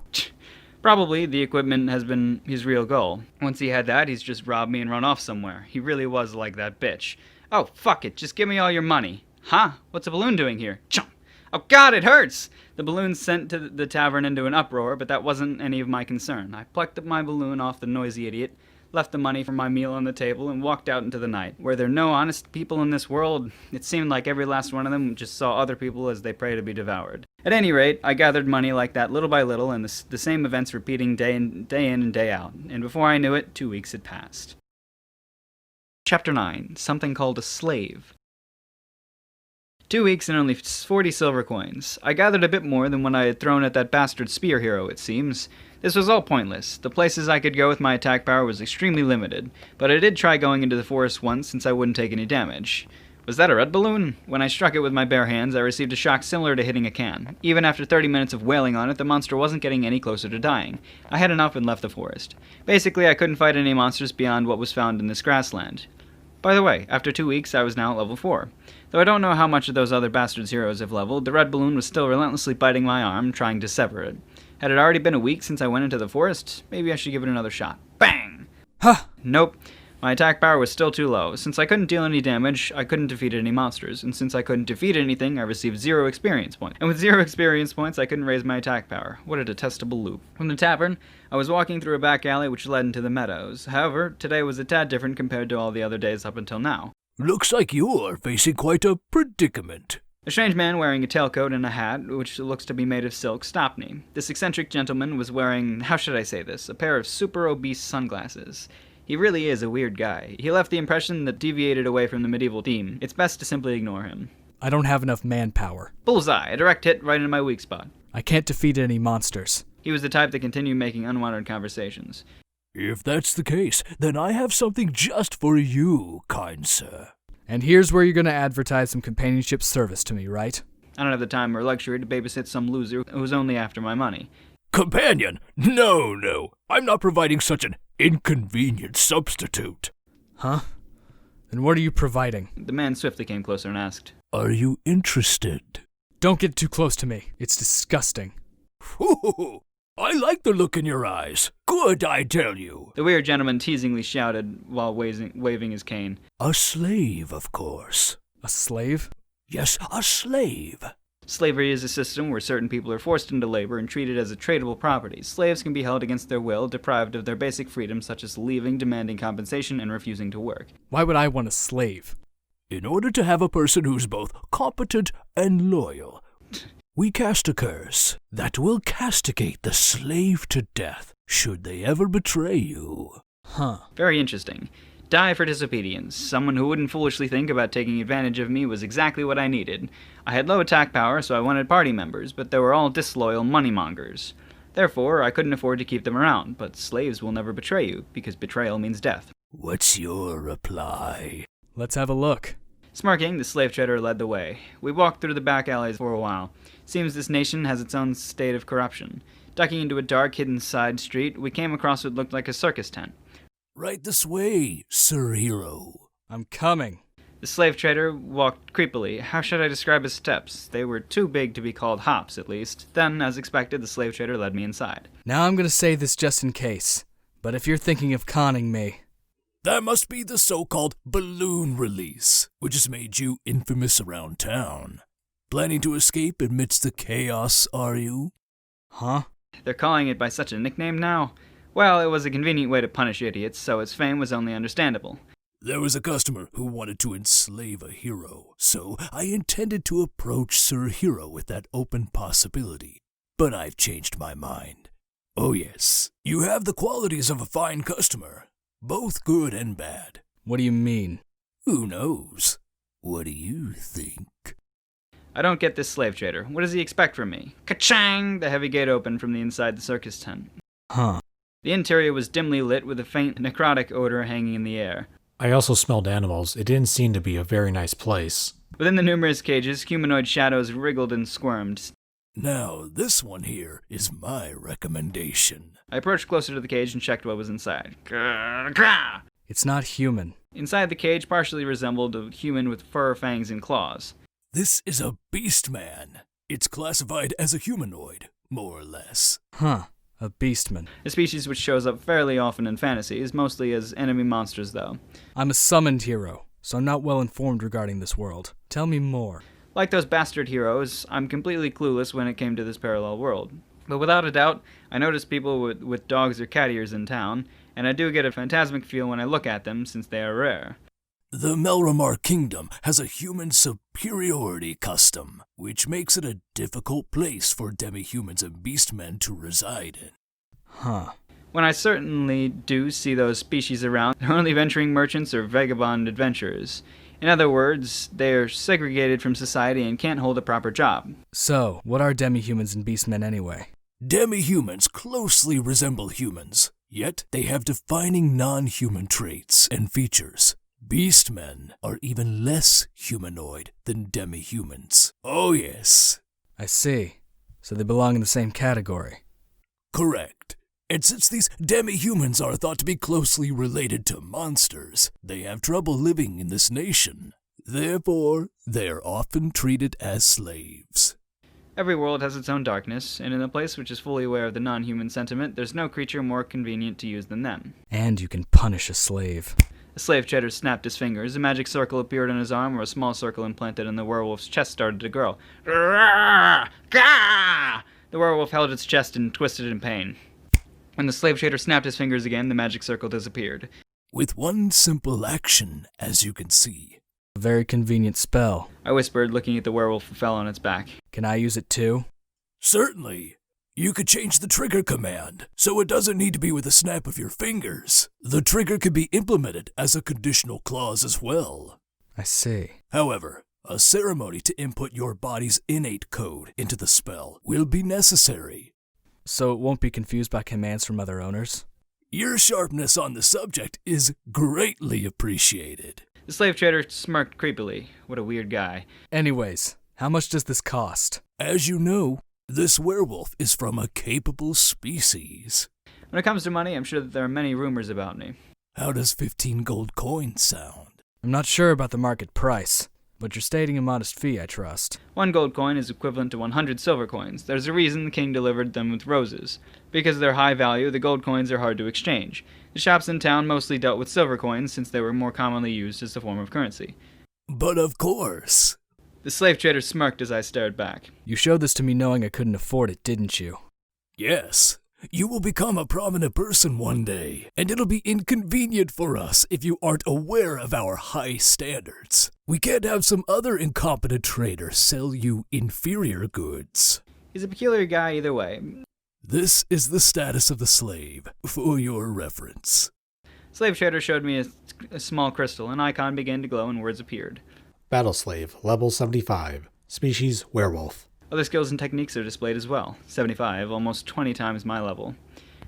Probably the equipment has been his real goal. Once he had that, he's just robbed me and run off somewhere. He really was like that bitch. Oh, fuck it, just give me all your money. Huh? What's a balloon doing here? Chomp! Oh god, it hurts! The balloon sent to the tavern into an uproar, but that wasn't any of my concern. I plucked up my balloon off the noisy idiot, left the money for my meal on the table, and walked out into the night. Were there no honest people in this world? It seemed like every last one of them just saw other people as they pray to be devoured. At any rate, I gathered money like that little by little, and the same events repeating day in and day out. And before I knew it, 2 weeks had passed. Chapter 9. Something called a slave. 2 weeks and only 40 silver coins. I gathered a bit more than what I had thrown at that bastard spear hero, it seems. This was all pointless. The places I could go with my attack power was extremely limited, but I did try going into the forest once since I wouldn't take any damage. Was that a red balloon? When I struck it with my bare hands, I received a shock similar to hitting a can. Even after 30 minutes of wailing on it, the monster wasn't getting any closer to dying. I had enough and left the forest. Basically, I couldn't fight any monsters beyond what was found in this grassland. By the way, after 2 weeks, I was now at level 4. Though I don't know how much of those other bastards' heroes have leveled, the red balloon was still relentlessly biting my arm, trying to sever it. Had it already been a week since I went into the forest? Maybe I should give it another shot. Bang!
Huh!
Nope. My attack power was still too low. Since I couldn't deal any damage, I couldn't defeat any monsters. And since I couldn't defeat anything, I received 0 experience points. And with 0 experience points, I couldn't raise my attack power. What a detestable loop. From the tavern, I was walking through a back alley which led into the meadows. However, today was a tad different compared to all the other days up until now.
Looks like you're facing quite a predicament.
A strange man wearing a tailcoat and a hat, which looks to be made of silk, stopped me. This eccentric gentleman was wearing, how should I say this, a pair of super obese sunglasses. He really is a weird guy. He left the impression that deviated away from the medieval theme. It's best to simply ignore him.
I don't have enough manpower.
Bullseye, a direct hit right into my weak spot.
I can't defeat any monsters.
He was the type that continued making unwanted conversations.
If that's the case, then I have something just for you, kind sir.
And here's where you're gonna advertise some companionship service to me, right?
I don't have the time or luxury to babysit some loser who's only after my money.
Companion? No. I'm not providing such an inconvenient substitute.
Huh? Then what are you providing?
The man swiftly came closer and asked,
Are you interested?
Don't get too close to me. It's disgusting.
Ooh, I like the look in your eyes. Good, I tell you.
The weird gentleman teasingly shouted while waving his cane.
A slave, of course.
A slave?
Yes, a slave.
Slavery is a system where certain people are forced into labor and treated as a tradable property. Slaves can be held against their will, deprived of their basic freedoms such as leaving, demanding compensation, and refusing to work.
Why would I want a slave?
In order to have a person who's both competent and loyal, we cast a curse that will castigate the slave to death should they ever betray you.
Huh.
Very interesting. Die for disobedience. Someone who wouldn't foolishly think about taking advantage of me was exactly what I needed. I had low attack power, so I wanted party members, but they were all disloyal moneymongers. Therefore, I couldn't afford to keep them around, but slaves will never betray you, because betrayal means death.
What's your reply?
Let's have a look.
Smirking, the slave trader led the way. We walked through the back alleys for a while. Seems this nation has its own state of corruption. Ducking into a dark, hidden side street, we came across what looked like a circus tent.
Right this way, Sir Hero.
I'm coming.
The slave trader walked creepily. How should I describe his steps? They were too big to be called hops, at least. Then, as expected, the slave trader led me inside.
Now I'm gonna say this just in case, but if you're thinking of conning me...
That must be the so-called balloon release, which has made you infamous around town. Planning to escape amidst the chaos, are you?
Huh?
They're calling it by such a nickname now? Well, it was a convenient way to punish idiots, so its fame was only understandable.
There was a customer who wanted to enslave a hero, so I intended to approach Sir Hero with that open possibility. But I've changed my mind. Oh yes, you have the qualities of a fine customer, both good and bad.
What do you mean?
Who knows? What do you think?
I don't get this slave trader. What does he expect from me? Ka-chang! The heavy gate opened from the inside the circus tent.
Huh.
The interior was dimly lit with a faint necrotic odor hanging in the air.
I also smelled animals. It didn't seem to be a very nice place.
Within the numerous cages, humanoid shadows wriggled and squirmed.
Now, this one here is my recommendation.
I approached closer to the cage and checked what was inside. Grrr.
It's not human.
Inside the cage partially resembled a human with fur, fangs, and claws.
This is a beast man. It's classified as a humanoid, more or less.
Huh. A beastman.
A species which shows up fairly often in fantasies, mostly as enemy monsters though.
I'm a summoned hero, so I'm not well informed regarding this world. Tell me more.
Like those bastard heroes, I'm completely clueless when it came to this parallel world. But without a doubt, I notice people with dogs or cat ears in town, and I do get a phantasmic feel when I look at them since they are rare.
The Melramar Kingdom has a human superiority custom, which makes it a difficult place for demi-humans and beastmen to reside in.
Huh.
When I certainly do see those species around, they're only venturing merchants or vagabond adventurers. In other words, they are segregated from society and can't hold a proper job.
So, what are demi-humans and beastmen anyway?
Demi-humans closely resemble humans, yet they have defining non-human traits and features. Beastmen are even less humanoid than demi-humans. Oh yes.
I see. So they belong in the same category.
Correct. And since these demi-humans are thought to be closely related to monsters, they have trouble living in this nation. Therefore, they are often treated as slaves.
Every world has its own darkness, and in a place which is fully aware of the non-human sentiment, there's no creature more convenient to use than them.
And you can punish a slave.
The slave trader snapped his fingers, a magic circle appeared on his arm, where a small circle implanted in the werewolf's chest started to grow. The werewolf held its chest and twisted in pain. When the slave trader snapped his fingers again, the magic circle disappeared.
With one simple action, as you can see.
A very convenient spell.
I whispered, looking at the werewolf who fell on its back.
Can I use it too?
Certainly. You could change the trigger command, so it doesn't need to be with a snap of your fingers. The trigger could be implemented as a conditional clause as well.
I see.
However, a ceremony to input your body's innate code into the spell will be necessary.
So it won't be confused by commands from other owners?
Your sharpness on the subject is greatly appreciated.
The slave trader smirked creepily. What a weird guy.
Anyways, how much does this cost?
As you know, this werewolf is from a capable species.
When it comes to money, I'm sure that there are many rumors about me.
How does 15 gold coins sound?
I'm not sure about the market price, but you're stating a modest fee, I trust.
1 gold coin is equivalent to 100 silver coins. There's a reason the king delivered them with roses. Because of their high value, the gold coins are hard to exchange. The shops in town mostly dealt with silver coins since they were more commonly used as a form of currency.
But of course.
The slave trader smirked as I stared back.
You showed this to me knowing I couldn't afford it, didn't you?
Yes. You will become a prominent person one day, and it'll be inconvenient for us if you aren't aware of our high standards. We can't have some other incompetent trader sell you inferior goods.
He's a peculiar guy either way.
This is the status of the slave, for your reference.
Slave trader showed me a small crystal. An icon began to glow and words appeared.
Battle Slave, level 75. Species, werewolf.
Other skills and techniques are displayed as well. 75, almost 20 times my level.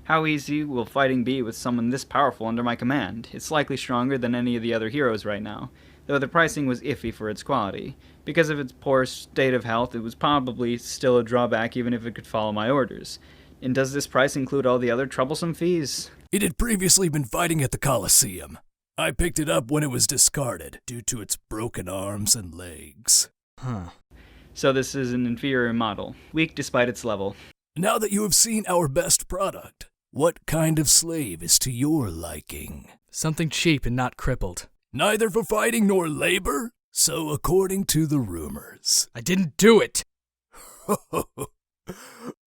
How easy will fighting be with someone this powerful under my command? It's likely stronger than any of the other heroes right now, though the pricing was iffy for its quality. Because of its poor state of health, it was probably still a drawback even if it could follow my orders. And does this price include all the other troublesome fees?
It had previously been fighting at the Colosseum. I picked it up when it was discarded, due to its broken arms and legs.
Huh.
So this is an inferior model, weak despite its level.
Now that you have seen our best product, what kind of slave is to your liking?
Something cheap and not crippled.
Neither for fighting nor labor? So according to the rumors.
I didn't do it!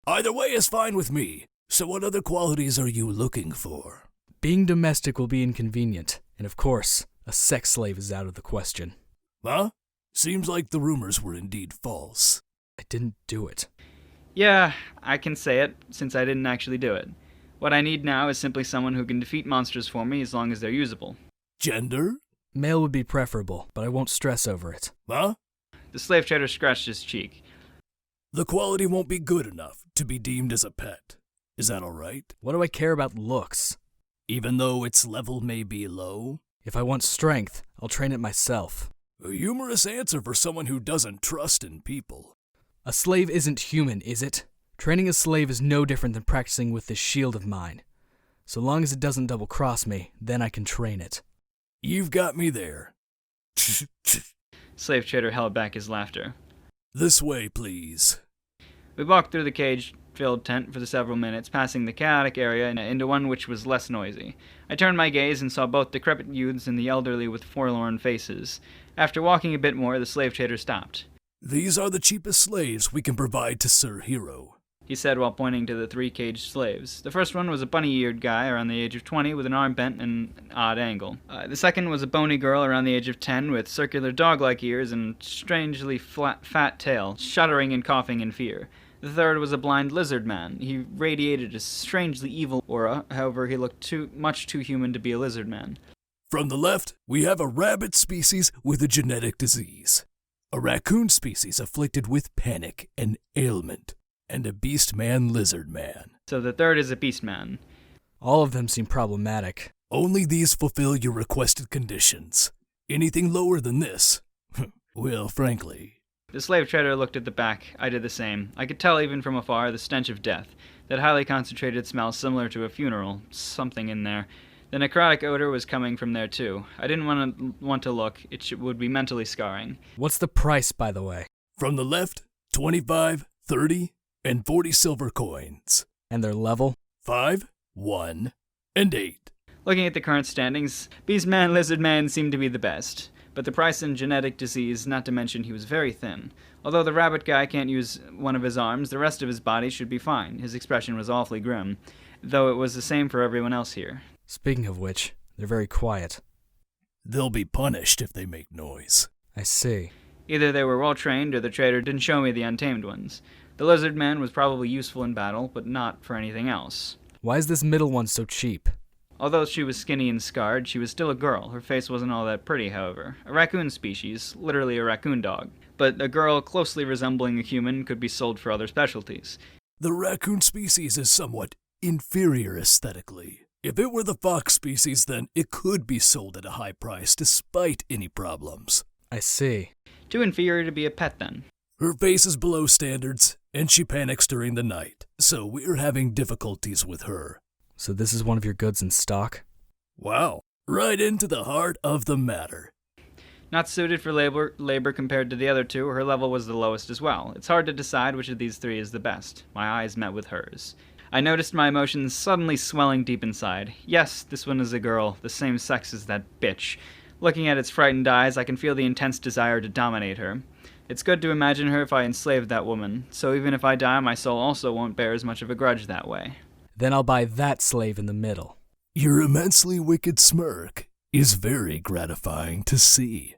Either way is fine with me. So what other qualities are you looking for?
Being domestic will be inconvenient, and of course, a sex slave is out of the question.
Huh? Seems like the rumors were indeed false.
I didn't do it.
Yeah, I can say it, since I didn't actually do it. What I need now is simply someone who can defeat monsters for me as long as they're usable.
Gender?
Male would be preferable, but I won't stress over it.
Huh?
The slave trader scratched his cheek.
The quality won't be good enough to be deemed as a pet. Is that alright?
What do I care about looks?
Even though its level may be low?
If I want strength, I'll train it myself.
A humorous answer for someone who doesn't trust in people.
A slave isn't human, is it? Training a slave is no different than practicing with this shield of mine. So long as it doesn't double-cross me, then I can train it.
You've got me there.
Slave trader held back his laughter.
This way, please.
We walked through the cage-filled tent for several minutes, passing the chaotic area into one which was less noisy. I turned my gaze and saw both decrepit youths and the elderly with forlorn faces. After walking a bit more, the slave trader stopped.
These are the cheapest slaves we can provide to Sir Hero,
he said while pointing to the 3 caged slaves. The first one was a bunny-eared guy around the age of 20 with an arm bent in an odd angle. The second was a bony girl around the age of 10 with circular dog-like ears and strangely fat tail, shuddering and coughing in fear. The third was a blind lizard man. He radiated a strangely evil aura, however he looked much too human to be a lizard man.
From the left, we have a rabbit species with a genetic disease, a raccoon species afflicted with panic and ailment, and a beast man lizard man.
So the third is a beast man.
All of them seem problematic.
Only these fulfill your requested conditions. Anything lower than this, well, frankly...
The slave trader looked at the back. I did the same. I could tell even from afar the stench of death, that highly concentrated smell similar to a funeral, something in there. The necrotic odor was coming from there too. I didn't want to look. It would be mentally scarring.
What's the price, by the way?
From the left, 25, 30, and 40 silver coins.
And their level?
5, 1, and 8.
Looking at the current standings, Beast Man, Lizard Man seemed to be the best. But the price in genetic disease, not to mention he was very thin. Although the rabbit guy can't use one of his arms, the rest of his body should be fine. His expression was awfully grim, though it was the same for everyone else here.
Speaking of which, they're very quiet.
They'll be punished if they make noise.
I see.
Either they were well trained or the trader didn't show me the untamed ones. The lizard man was probably useful in battle, but not for anything else.
Why is this middle one so cheap?
Although she was skinny and scarred, she was still a girl. Her face wasn't all that pretty, however. A raccoon species, literally a raccoon dog. But a girl closely resembling a human could be sold for other specialties.
The raccoon species is somewhat inferior aesthetically. If it were the fox species, then it could be sold at a high price despite any problems.
I see.
Too inferior to be a pet, then.
Her face is below standards, and she panics during the night, so we're having difficulties with her.
So this is one of your goods in stock?
Wow, right into the heart of the matter.
Not suited for labor compared to the other two, her level was the lowest as well. It's hard to decide which of these 3 is the best. My eyes met with hers. I noticed my emotions suddenly swelling deep inside. Yes, this one is a girl, the same sex as that bitch. Looking at its frightened eyes, I can feel the intense desire to dominate her. It's good to imagine her if I enslaved that woman, so even if I die, my soul also won't bear as much of a grudge that way.
Then I'll buy that slave in the middle.
Your immensely wicked smirk is very gratifying to see.